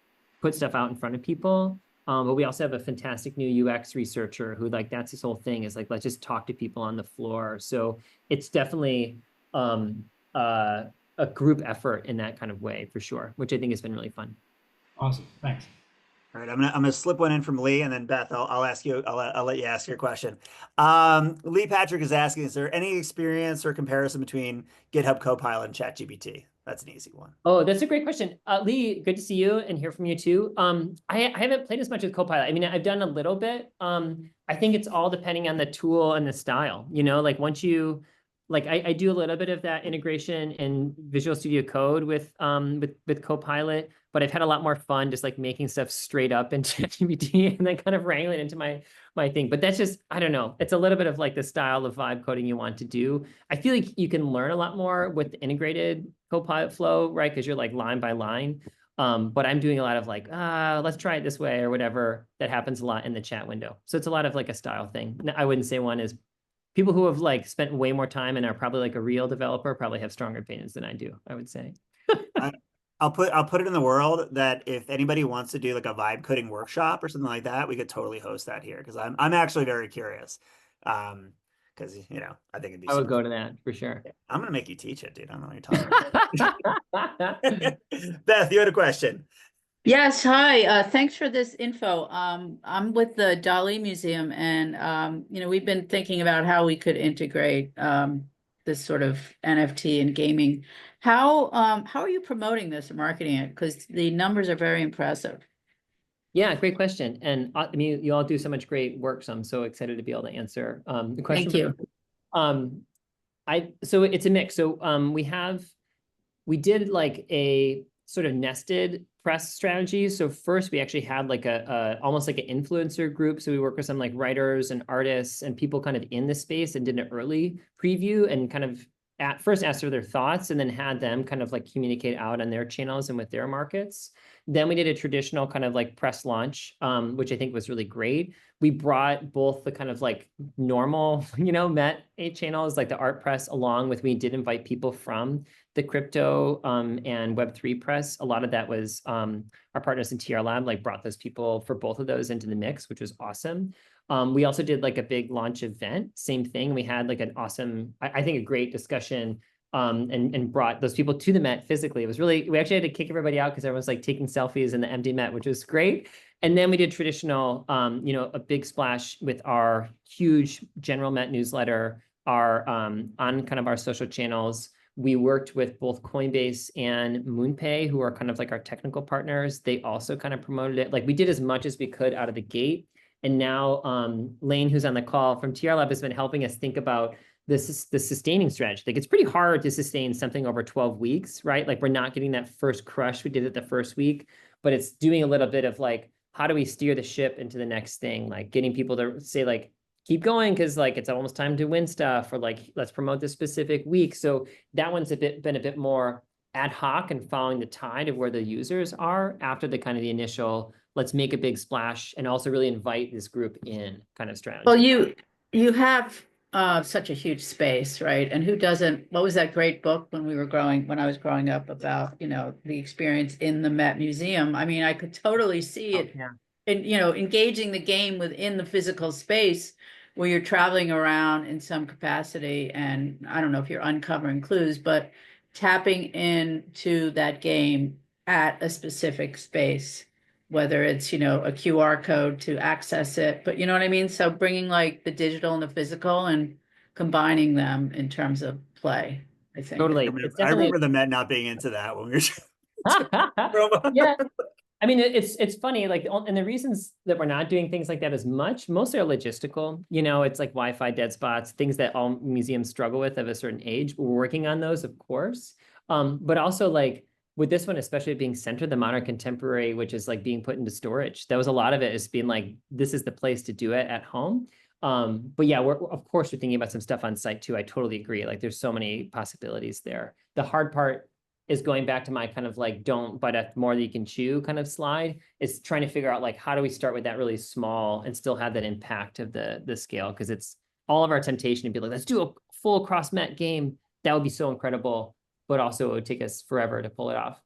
put stuff out in front of people. But we also have a fantastic new UX researcher who like, that's his whole thing is like, let's just talk to people on the floor. So it's definitely a group effort in that kind of way for sure, which I think has been really fun. Awesome. Thanks. All right, I'm gonna slip one in from Lee, and then Beth, I'll ask you. I'll let you ask your question. Lee Patrick is asking: is there any experience or comparison between GitHub Copilot and ChatGPT? That's an easy one. Oh, that's a great question. Lee, good to see you and hear from you too. I haven't played as much with Copilot. I mean, I've done a little bit. I think it's all depending on the tool and the style, like once you, like I do a little bit of that integration in Visual Studio Code with Copilot, but I've had a lot more fun just like making stuff straight up in ChatGPT and then kind of wrangling it into my thing. But that's just, I don't know. It's a little bit of like the style of vibe coding you want to do. I feel like you can learn a lot more with the integrated Copilot flow, right? Because you're like line by line. But I'm doing a lot of like, let's try it this way or whatever. That happens a lot in the chat window. So it's a lot of like a style thing. I wouldn't say one is people who have like spent way more time and are probably like a real developer probably have stronger opinions than I do, I would say. I'll put it in the world that if anybody wants to do like a vibe coding workshop or something like that, we could totally host that here because I'm actually very curious. Because I think it'd be I would super go fun. to that for sure. I'm gonna make you teach it, dude. I don't know what you're talking about. Beth, you had a question. Yes, hi. Thanks for this info. I'm with the Dali Museum, and we've been thinking about how we could integrate this sort of NFT and gaming. How are you promoting this and marketing it? Because the numbers are very impressive. Yeah, great question. And I mean, you all do so much great work, so I'm so excited to be able to answer the question. Thank you. So it's a mix. So we did like a sort of nested press strategy. So first we actually had like a almost like an influencer group. So we work with some like writers and artists and people kind of in the space and did an early preview and kind of at first asked for their thoughts and then had them kind of like communicate out on their channels and with their markets. Then we did a traditional kind of like press launch, which I think was really great. We brought both the kind of like normal, Met channels, like the art press, along with, we did invite people from the crypto and Web3 press. A lot of that was our partners in TR Lab, like brought those people for both of those into the mix, which was awesome. We also did like a big launch event, same thing. We had like an awesome, I think a great discussion and brought those people to the Met physically. It was really, we actually had to kick everybody out because everyone was like taking selfies in the empty Met, which was great. And then we did traditional, a big splash with our huge general Met newsletter, our on kind of our social channels. We worked with both Coinbase and MoonPay, who are kind of like our technical partners. They also kind of promoted it. Like we did as much as we could out of the gate. And now Lane, who's on the call from TR Lab, has been helping us think about the sustaining strategy. Like it's pretty hard to sustain something over 12 weeks, right? Like we're not getting that first crush we did it the first week, but it's doing a little bit of like, how do we steer the ship into the next thing? Like getting people to say like, keep going because like it's almost time to win stuff, or like let's promote this specific week. So that one's been a bit more ad hoc and following the tide of where the users are after the kind of the initial let's make a big splash and also really invite this group in kind of strategy. Well, you have such a huge space, right? And who doesn't? What was that great book when I was growing up about, the experience in the Met Museum? I mean, I could totally see it Yeah. in, engaging the game within the physical space where you're traveling around in some capacity. And I don't know if you're uncovering clues, but tapping into that game at a specific space, whether it's, a QR code to access it, but you know what I mean? So bringing like the digital and the physical and combining them in terms of play, I think. Totally. I remember the Met not being into that when we were Yeah. I mean, it's funny, like, and the reasons that we're not doing things like that as much, mostly are logistical. It's like Wi-Fi dead spots, things that all museums struggle with of a certain age. We're working on those, of course. But also like with this one, especially being centered, the modern contemporary, which is like being put into storage. That was a lot of it is being like, this is the place to do it at home. But yeah, we're thinking about some stuff on site too. I totally agree. Like there's so many possibilities there. The hard part is going back to my kind of like, don't bite at more than you can chew kind of slide. It's trying to figure out like, how do we start with that really small and still have that impact of the scale? Because it's all of our temptation to be like, let's do a full cross Met game. That would be so incredible, but also it would take us forever to pull it off.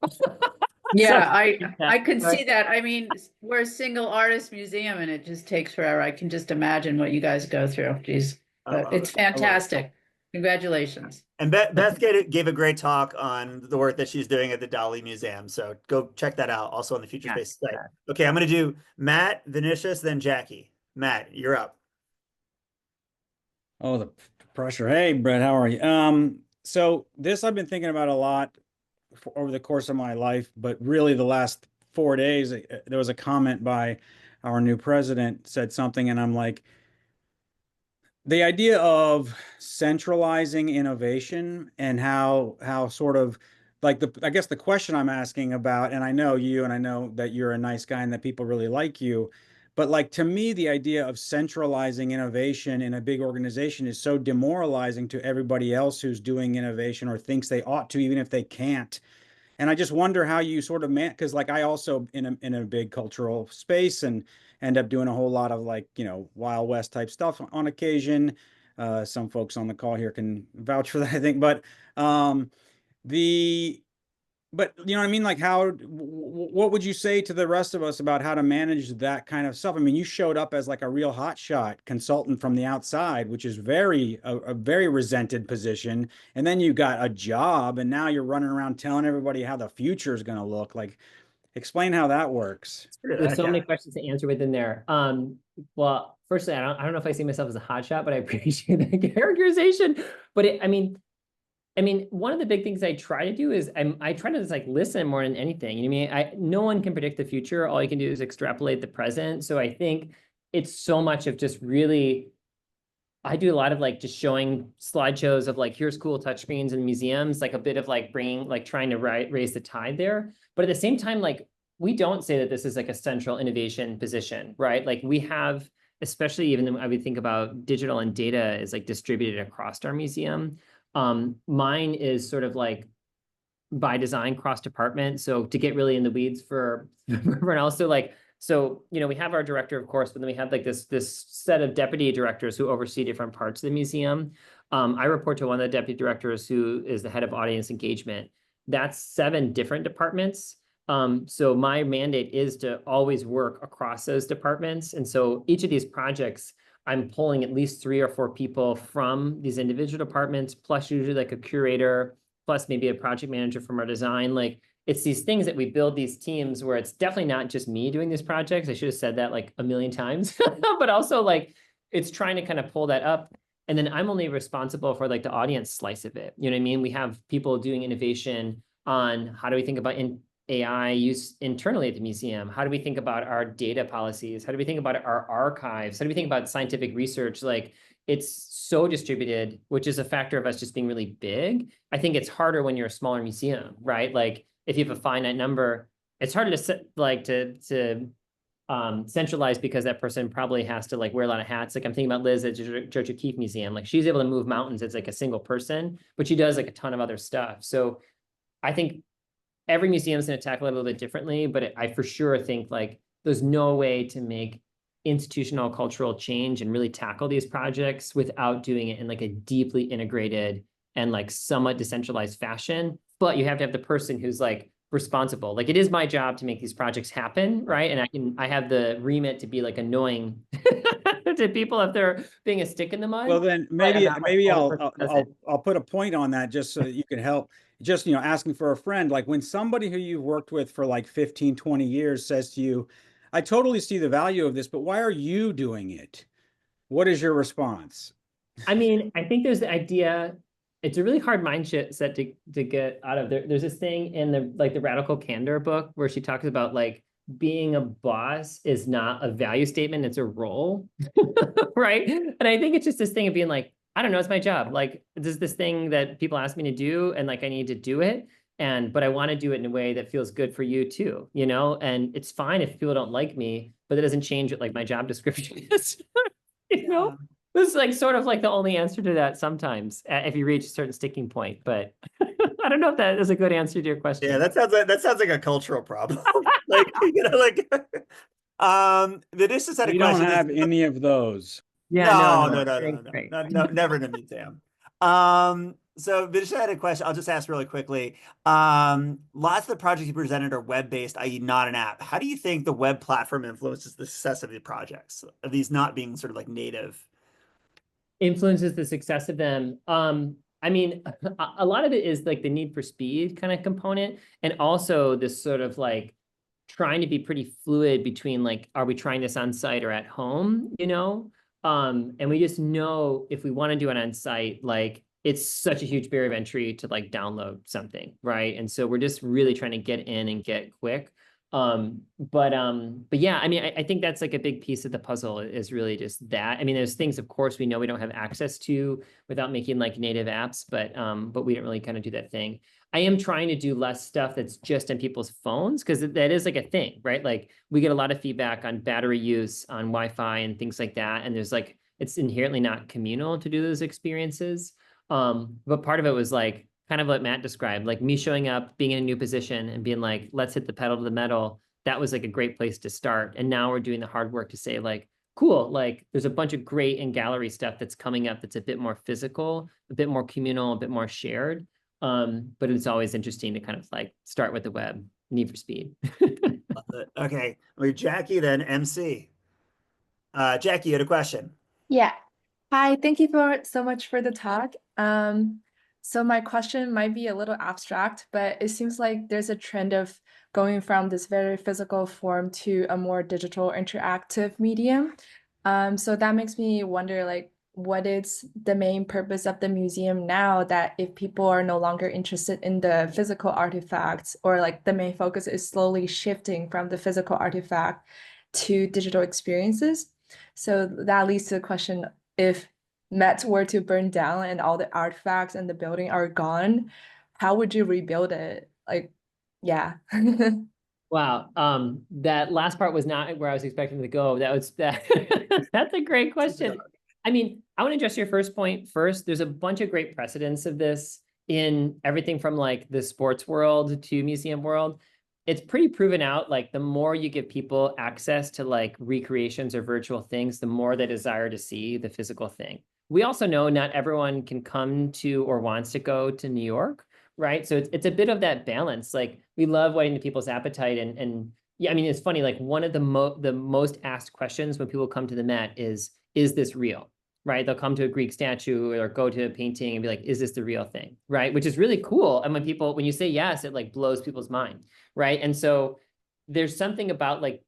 Yeah, I could see that. I mean, we're a single artist museum and it just takes forever. I can just imagine what you guys go through. Geez, but it's fantastic. Congratulations. And Beth gave a great talk on the work that she's doing at the Dali Museum. So go check that out also on the Future Space site. Okay, I'm going to do Matt, Vinicius, then Jackie. Matt, you're up. Oh, the pressure. Hey, Brett, how are you? So this I've been thinking about a lot over the course of my life, but really the last 4 days, there was a comment by our new president said something, and I'm like, the idea of centralizing innovation and how sort of like I guess the question I'm asking about, and I know you and I know that you're a nice guy and that people really like you, but like to me, the idea of centralizing innovation in a big organization is so demoralizing to everybody else who's doing innovation or thinks they ought to, even if they can't. And I just wonder how you sort of because like I also in a big cultural space and end up doing a whole lot of like, Wild West type stuff on occasion. Some folks on the call here can vouch for that, I think. But but you know what I mean? Like what would you say to the rest of us about how to manage that kind of stuff? I mean, you showed up as like a real hotshot consultant from the outside, which is a very resented position. And then you got a job and now you're running around telling everybody how the future is going to look. Like, explain how that works. There's so many questions to answer within there. Well, firstly, I don't know if I see myself as a hotshot, but I appreciate the characterization. But I mean, one of the big things I try to do is I try to just like listen more than anything. No one can predict the future. All you can do is extrapolate the present. So I think it's so much of just really, I do a lot of like just showing slideshows of like, here's cool touchscreens in museums, like a bit of like trying to raise the tide there. But at the same time, like we don't say that this is like a central innovation position, right? Like we have, especially even I would think about digital and data is like distributed across our museum. Mine is sort of like by design cross department. So to get really in the weeds for everyone else, so like, so, you know, we have our director, of course, but then we have like this set of deputy directors who oversee different parts of the museum. I report to one of the deputy directors who is the head of audience engagement. That's 7 different departments. So my mandate is to always work across those departments. And so each of these projects, I'm pulling at least 3 or 4 people from these individual departments, plus usually like a curator, plus maybe a project manager from our design. Like, it's these things that we build these teams where it's definitely not just me doing these projects. I should have said that like a million times, but also like it's trying to kind of pull that up. And then I'm only responsible for like the audience slice of it. You know what I mean? We have people doing innovation on how do we think about AI use internally at the museum? How do we think about our data policies? How do we think about our archives? How do we think about scientific research? Like, it's so distributed, which is a factor of us just being really big. I think it's harder when you're a smaller museum, right? Like, if you have a finite number, it's harder to set, like to centralize because that person probably has to like wear a lot of hats. Like I'm thinking about Liz at George O'Keeffe Museum. Like she's able to move mountains as like a single person, but she does like a ton of other stuff. So I think every museum is going to tackle it a little bit differently, but I for sure think like there's no way to make institutional cultural change and really tackle these projects without doing it in like a deeply integrated and like somewhat decentralized fashion. But you have to have the person who's like responsible. Like it is my job to make these projects happen, right? And I have the remit to be like annoying to people if they're being a stick in the mud. Well, then maybe I'll put a point on that just so that you can help. Just, asking for a friend, like when somebody who you've worked with for like 15, 20 years says to you, I totally see the value of this, but why are you doing it? What is your response? I mean, I think there's the idea, it's a really hard mindset to get out of there. There's this thing in the Radical Candor book where she talks about like being a boss is not a value statement, it's a role. Right? And I think it's just this thing of being like, I don't know, it's my job. Like this thing that people ask me to do and like I need to do it. But I want to do it in a way that feels good for you too, and it's fine if people don't like me, but that doesn't change what like my job description is. This is like sort of like the only answer to that sometimes if you reach a certain sticking point, but I don't know if that is a good answer to your question. Yeah, that sounds like a cultural problem. Like the dish has had a We question. don't have any of those. Yeah, No, never in a museum. So Vidisha had a question. I'll just ask really quickly. Lots of the projects you presented are web-based, i.e. not an app. How do you think the web platform influences the success of the projects, of these not being sort of like native? Influences the success of them. I mean, a lot of it is like the need for speed kind of component, and also this sort of like trying to be pretty fluid between like, are we trying this on site or at home, and we just know if we want to do it on site, like it's such a huge barrier of entry to like download something, right? And so we're just really trying to get in and get quick. But yeah, I mean, I think that's like a big piece of the puzzle is really just that. I mean, there's things, of course, we know we don't have access to without making like native apps, but we don't really kind of do that thing. I am trying to do less stuff that's just on people's phones because that is like a thing, right? Like we get a lot of feedback on battery use on Wi-Fi and things like that. And there's like, it's inherently not communal to do those experiences. But part of it was like kind of what Matt described, like me showing up, being in a new position and being like, let's hit the pedal to the metal. That was like a great place to start. And now we're doing the hard work to say like, cool, like there's a bunch of great in-gallery stuff that's coming up that's a bit more physical, a bit more communal, a bit more shared. But it's always interesting to kind of like start with the web, need for speed. Love it. Okay, we're Jackie, then MC. Jackie, you had a question. Yeah. Hi, thank you so much for the talk. So my question might be a little abstract, but it seems like there's a trend of going from this very physical form to a more digital interactive medium. So that makes me wonder, like, what is the main purpose of the museum now that if people are no longer interested in the physical artifacts, or like the main focus is slowly shifting from the physical artifact to digital experiences? So that leads to the question, if Met were to burn down and all the artifacts and the building are gone, how would you rebuild it? Like, yeah. Wow. That last part was not where I was expecting to go. That's a great question. I mean, I want to address your first point first. There's a bunch of great precedents of this in everything from like the sports world to museum world. It's pretty proven out, like the more you give people access to like recreations or virtual things, the more they desire to see the physical thing. We also know not everyone can come to or wants to go to New York, right? So it's a bit of that balance. Like we love whetting to people's appetite and yeah, I mean, it's funny, like one of the most asked questions when people come to the Met is this real? Right? They'll come to a Greek statue or go to a painting and be like, is this the real thing? Right? Which is really cool. And when you say yes, it like blows people's mind. Right? And so there's something about like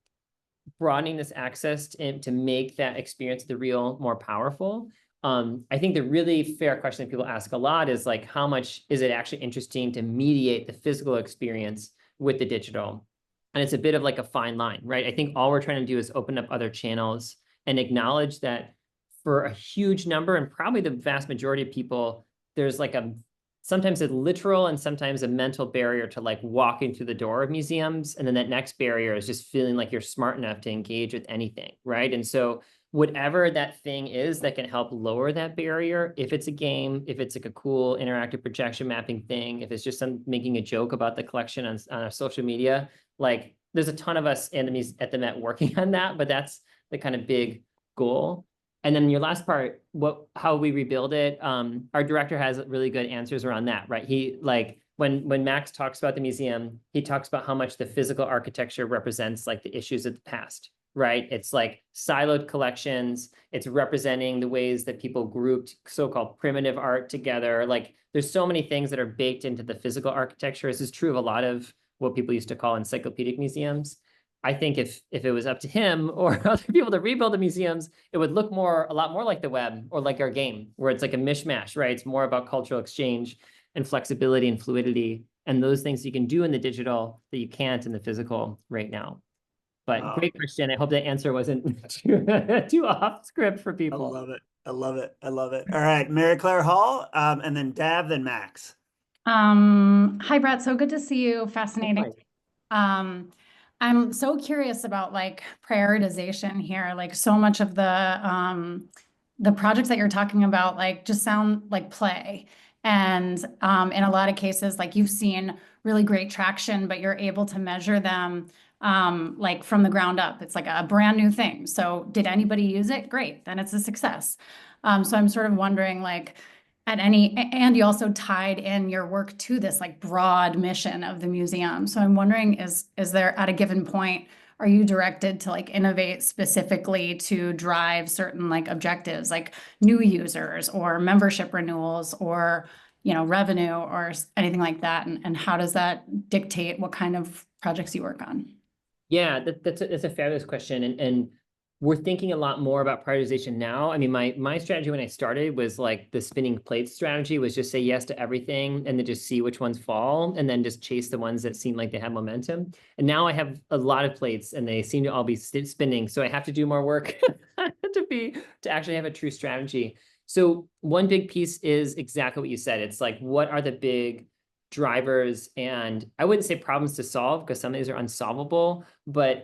broadening this access to make that experience of the real more powerful. I think the really fair question that people ask a lot is like, how much is it actually interesting to mediate the physical experience with the digital? And it's a bit of like a fine line, right? I think all we're trying to do is open up other channels and acknowledge that for a huge number and probably the vast majority of people, there's like sometimes a literal and sometimes a mental barrier to like walking through the door of museums. And then that next barrier is just feeling like you're smart enough to engage with anything, right? And so whatever that thing is that can help lower that barrier, if it's a game, if it's like a cool interactive projection mapping thing, if it's just making a joke about the collection on our social media, like there's a ton of us at the Met working on that, but that's the kind of big goal. And then your last part, how we rebuild it, our director has really good answers around that, right? He like when Max talks about the museum, he talks about how much the physical architecture represents like the issues of the past, right? It's like siloed collections. It's representing the ways that people grouped so-called primitive art together. Like there's so many things that are baked into the physical architecture. This is true of a lot of what people used to call encyclopedic museums. I think if it was up to him or other people to rebuild the museums, it would look a lot more like the web or like our game, where it's like a mishmash, right? It's more about cultural exchange and flexibility and fluidity and those things you can do in the digital that you can't in the physical right now. But great question. I hope that answer wasn't too off script for I people. love it. I love it. I love it. All right, Mary Claire Hall, and then Dav, then Max. Hi, Brett. So good to see you. Fascinating. I'm so curious about like prioritization here. Like so much of the projects that you're talking about like just sound like play. And in a lot of cases, like you've seen really great traction, but you're able to measure them like from the ground up. It's like a brand new thing. So did anybody use it? Great, then it's a success. So I'm sort of wondering like and you also tied in your work to this like broad mission of the museum. So I'm wondering, is there at a given point, are you directed to like innovate specifically to drive certain like objectives, like new users or membership renewals or, revenue or anything like that? And how does that dictate what kind of projects you work on? Yeah, that's a fabulous question. And we're thinking a lot more about prioritization now. I mean, my strategy when I started was like the spinning plates strategy was just say yes to everything and then just see which ones fall and then just chase the ones that seem like they have momentum. And now I have a lot of plates and they seem to all be spinning. So I have to do more work to actually have a true strategy. So one big piece is exactly what you said. It's like, what are the big drivers? And I wouldn't say problems to solve because some of these are unsolvable, but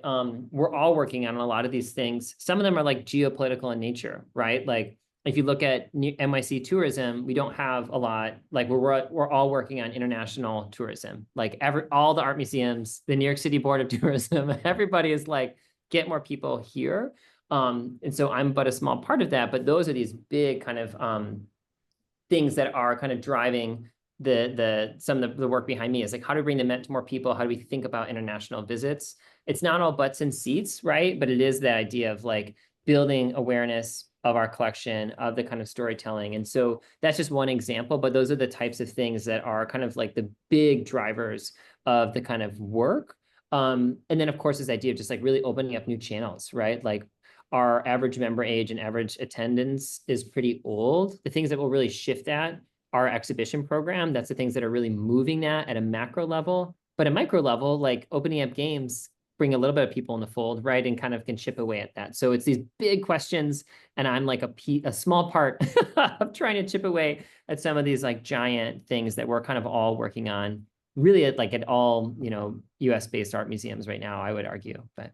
we're all working on a lot of these things. Some of them are like geopolitical in nature, right? Like if you look at NYC tourism, we don't have a lot, like we're all working on international tourism. Like all the art museums, the New York City Board of Tourism, everybody is like, get more people here. And so I'm but a small part of that, but those are these big kind of things that are kind of driving some of the work behind me is like, how do we bring the Met to more people? How do we think about international visits? It's not all butts and seats, right? But it is the idea of like building awareness of our collection, of the kind of storytelling. And so that's just one example, but those are the types of things that are kind of like the big drivers of the kind of work. And then of course, this idea of just like really opening up new channels, right? Like our average member age and average attendance is pretty old. The things that will really shift that our exhibition program, that's the things that are really moving that at a macro level. But at micro level, like opening up games, bring a little bit of people in the fold, right? And kind of can chip away at that. So it's these big questions, and I'm like a small part of trying to chip away at some of these like giant things that we're kind of all working on, really at all, US-based art museums right now, I would argue. But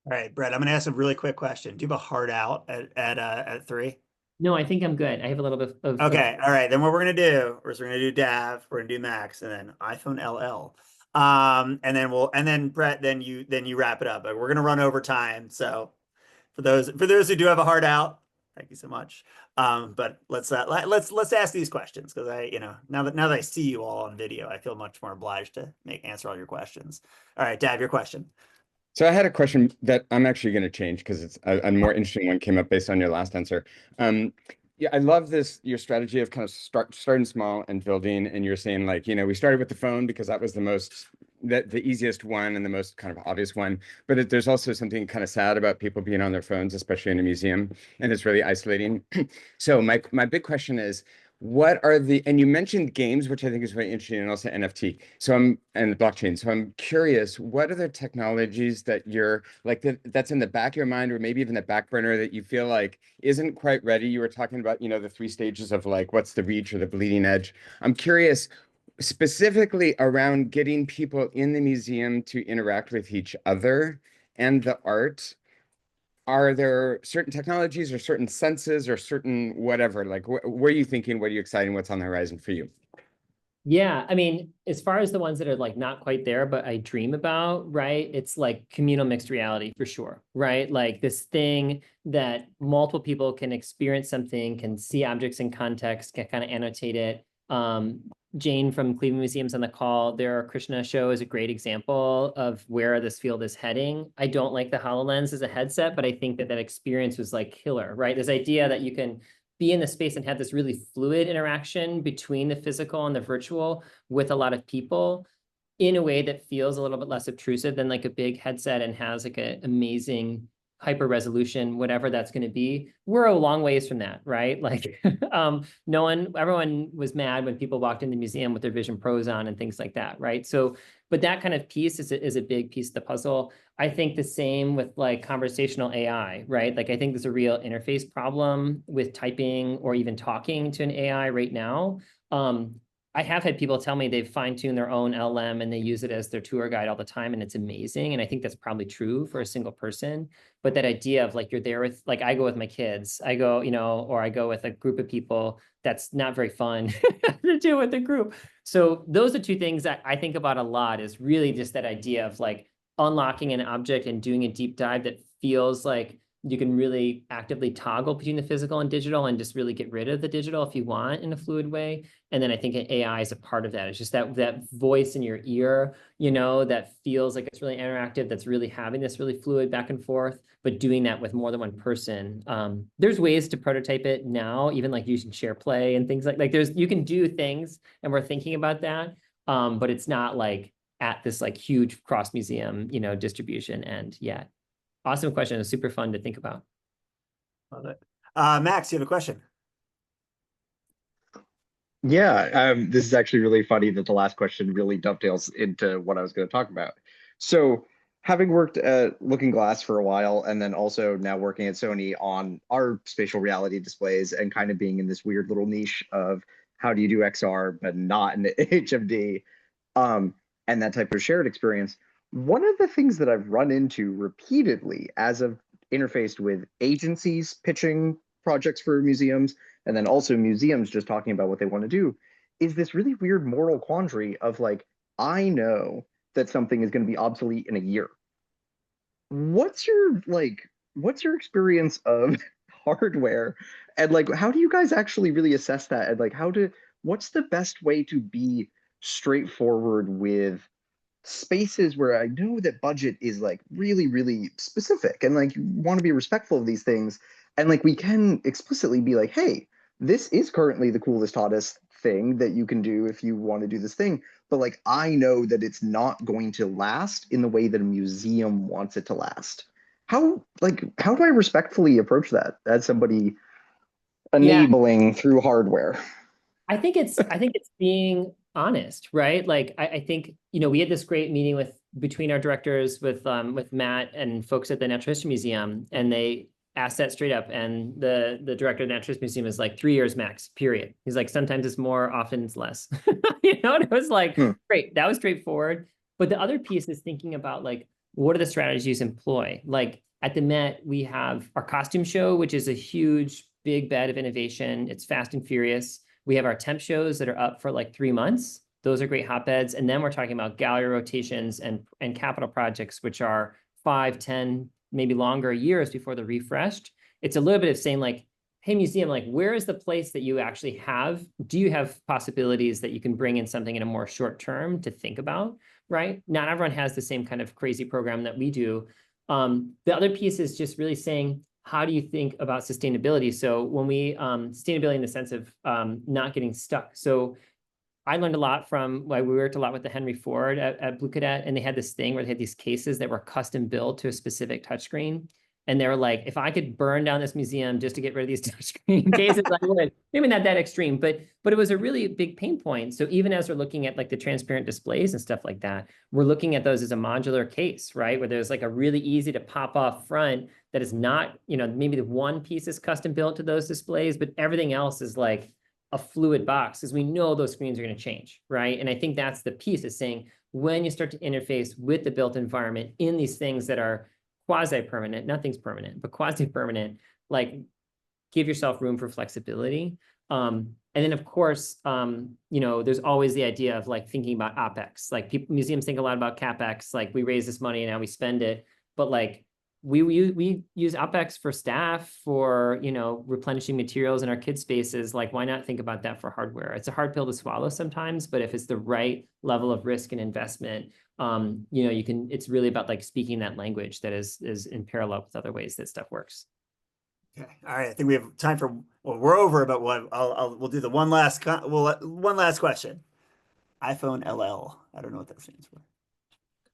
All right, Brett, I'm gonna ask a really quick question. Do you have a hard out at 3? No, I think I'm good. I have a little bit of Okay, all right. Then what we're gonna do is we're gonna do Dav, we're gonna do Max, and then iPhone LL. And then Brett, then you wrap it up. But we're gonna run over time. So for those who do have a hard out, thank you so much. But let's ask these questions because now that I see you all on video, I feel much more obliged to answer all your questions. All right, Dav, your question. So I had a question that I'm actually going to change because it's a more interesting one came up based on your last answer. Yeah, I love your strategy of kind of starting small and building. And you're saying like, we started with the phone because that was the easiest one and the most kind of obvious one. But there's also something kind of sad about people being on their phones, especially in a museum, and it's really isolating. So my big question is, and you mentioned games, which I think is very interesting, and also NFT. And blockchain. So I'm curious, what are the technologies that you're like that's in the back of your mind, or maybe even the back burner that you feel like isn't quite ready? You were talking about, the 3 stages of like, what's the reach or the bleeding edge? I'm curious specifically around getting people in the museum to interact with each other and the art. Are there certain technologies or certain senses or certain whatever? Like, what are you thinking? What are you exciting? What's on the horizon for you? Yeah, I mean, as far as the ones that are like not quite there, but I dream about, right? It's like communal mixed reality for sure, right? Like this thing that multiple people can experience something, can see objects in context, can kind of annotate it. Jane from Cleveland Museum's on the call. Their Krishna show is a great example of where this field is heading. I don't like the HoloLens as a headset, but I think that experience was like killer, right? This idea that you can be in the space and have this really fluid interaction between the physical and the virtual with a lot of people in a way that feels a little bit less obtrusive than like a big headset and has like an amazing hyper resolution, whatever that's going to be. We're a long ways from that, right? Like everyone was mad when people walked in the museum with their Vision Pros on and things like that, right? So, but that kind of piece is a big piece of the puzzle. I think the same with like conversational AI, right? Like I think there's a real interface problem with typing or even talking to an AI right now. I have had people tell me they've fine-tuned their own LM and they use it as their tour guide all the time, and it's amazing. And I think that's probably true for a single person. But that idea of like you're there with, like I go with my kids, I go, or I go with a group of people, that's not very fun to do with a group. So those are 2 things that I think about a lot, is really just that idea of like unlocking an object and doing a deep dive that feels like you can really actively toggle between the physical and digital and just really get rid of the digital if you want in a fluid way. And then I think AI is a part of that. It's just that voice in your ear, that feels like it's really interactive, that's really having this really fluid back and forth, but doing that with more than one person. There's ways to prototype it now, even like using SharePlay and things like you can do things, and we're thinking about that. But it's not like at this like huge cross museum, distribution end yet. Awesome question. It's super fun to think about. Love it. Max, you have a question? Yeah, this is actually really funny that the last question really dovetails into what I was going to talk about. So, having worked at Looking Glass for a while, and then also now working at Sony on our spatial reality displays, and kind of being in this weird little niche of how do you do XR but not in HMD, and that type of shared experience. One of the things that I've run into repeatedly as I've interfaced with agencies pitching projects for museums, and then also museums just talking about what they want to do, is this really weird moral quandary of like, I know that something is going to be obsolete in a year. What's your experience of hardware, and like how do you guys actually really assess that, and like what's the best way to be straightforward with spaces where I know that budget is like really, really specific, and like you want to be respectful of these things, and like we can explicitly be like, hey, this is currently the coolest, hottest thing that you can do if you want to do this thing, but like I know that it's not going to last in the way that a museum wants it to last. How do I respectfully approach that as somebody enabling through hardware? I think it's being honest, right? Like I think, we had this great meeting between our directors with Matt and folks at the Natural History Museum, and they asked that straight up. And the director of the Natural History Museum is like 3 years max, period. He's like, sometimes it's more, often it's less. And it was like, great, that was straightforward. But the other piece is thinking about like what are the strategies employ? Like at the Met, we have our costume show, which is a huge, big bed of innovation. It's fast and furious. We have our temp shows that are up for like 3 months. Those are great hotbeds. And then we're talking about gallery rotations and capital projects, which are 5, 10, maybe longer years before they're refreshed. It's a little bit of saying like, hey, museum, like where is the place that you actually have? Do you have possibilities that you can bring in something in a more short term to think about, right? Not everyone has the same kind of crazy program that we do. The other piece is just really saying, how do you think about sustainability? So when we, sustainability in the sense of not getting stuck. So I learned a lot from, like, we worked a lot with the Henry Ford at Blue Cadet, and they had this thing where they had these cases that were custom built to a specific touchscreen. And they were like, if I could burn down this museum just to get rid of these touchscreen cases, I would. Maybe not that extreme, but it was a really big pain point. So even as we're looking at like the transparent displays and stuff like that, we're looking at those as a modular case, right? Where there's like a really easy to pop off front that is not, you know, maybe the one piece is custom built to those displays, but everything else is like a fluid box, because we know those screens are going to change, right? And I think that's the piece, is saying when you start to interface with the built environment in these things that are quasi-permanent, nothing's permanent, but quasi-permanent, like give yourself room for flexibility. And then of course, you know, there's always the idea of like thinking about OpEx. Like museums think a lot about CapEx, like we raise this money and now we spend it, but like we use OpEx for staff, for, you know, replenishing materials in our kids' spaces. Like, why not think about that for hardware? It's a hard pill to swallow sometimes, but if it's the right level of risk and investment, you know, it's really about like speaking that language that is in parallel with other ways that stuff works. Okay. All right. I think we have time for, well, we're over, but we'll do the one last question. iPhone LL. I don't know what that stands for.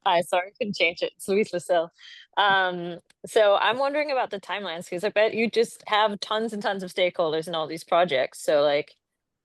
Hi, sorry, I couldn't change it. It's Luis Lucille. So I'm wondering about the timelines, because I bet you just have tons and tons of stakeholders in all these projects. So like,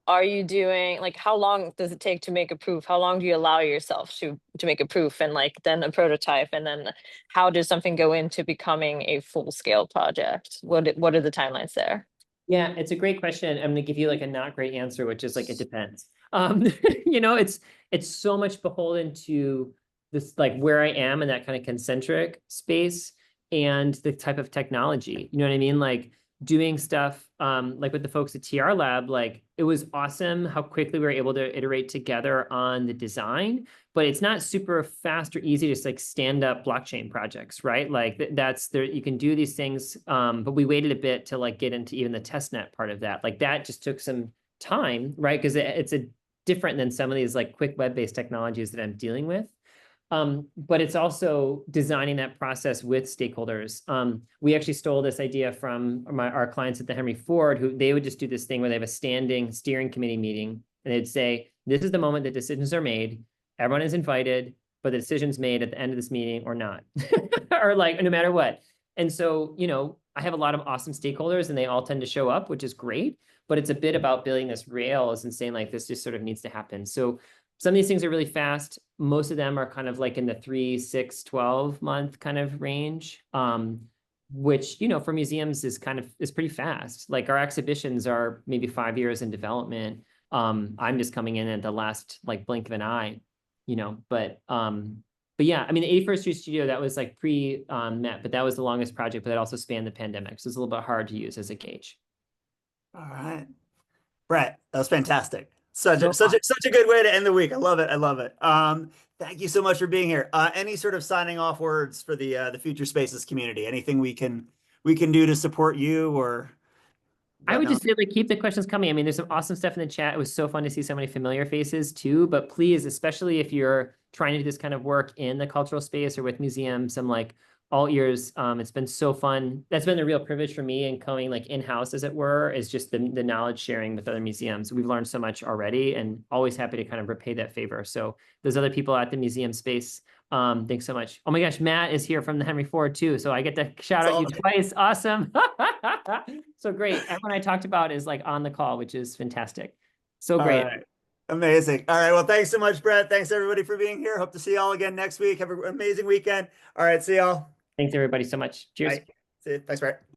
are you doing, like, how long does it take to make a proof? How long do you allow yourself to make a proof, and like then a prototype? And then how does something go into becoming a full scale project? What are the timelines there? Yeah, it's a great question. I'm gonna give you like a not great answer, which is like, it depends. You know, it's so much beholden to this, like where I am in that kind of concentric space and the type of technology. You know what I mean? Like doing stuff like with the folks at TR Lab, like it was awesome how quickly we were able to iterate together on the design, but it's not super fast or easy to just like stand up blockchain projects, right? Like that's there, you can do these things, but we waited a bit to like get into even the testnet part of that. Like that just took some time, right? Because it's a different than some of these like quick web-based technologies that I'm dealing with. But it's also designing that process with stakeholders. We actually stole this idea from our clients at the Henry Ford, who they would just do this thing where they have a standing steering committee meeting, and they'd say, this is the moment that decisions are made. Everyone is invited, but the decision's made at the end of this meeting or not, or like no matter what. And so, you know, I have a lot of awesome stakeholders and they all tend to show up, which is great, but it's a bit about building this rails and saying like, this just sort of needs to happen. So some of these things are really fast. Most of them are kind of like in the 3, 6, 12 month kind of range, which, you know, for museums is pretty fast. Like our exhibitions are maybe 5 years in development. I'm just coming in at the last like blink of an eye, you know, but yeah, I mean, the 81st Street Studio, that was like pre-Met, but that was the longest project, but that also spanned the pandemic. So it's a little bit hard to use as a gauge. All right. Brett, that was fantastic. Such a good way to end the week. I love it. I love it. Thank you so much for being here. Any sort of signing off words for the Future Spaces community? Anything we can do to support you or I would whatnot? just say like keep the questions coming. I mean, there's some awesome stuff in the chat. It was so fun to see so many familiar faces too. But please, especially if you're trying to do this kind of work in the cultural space or with museums, I'm like all ears. It's been so fun. That's been a real privilege for me, and coming like in-house, as it were, is just the knowledge sharing with other museums. We've learned so much already, and always happy to kind of repay that favor. So those other people at the museum space, thanks so much. Oh my gosh, Matt is here from the Henry Ford too, so I get to shout out you twice. Awesome. So great. Everyone I talked about is like on the call, which is fantastic. So great. All right. Amazing. All right. Well, thanks so much, Brett. Thanks everybody for being here. Hope to see y'all again next week. Have an amazing weekend. All right. See y'all. Thanks everybody so much. Cheers. Bye. See you. Thanks, Brett.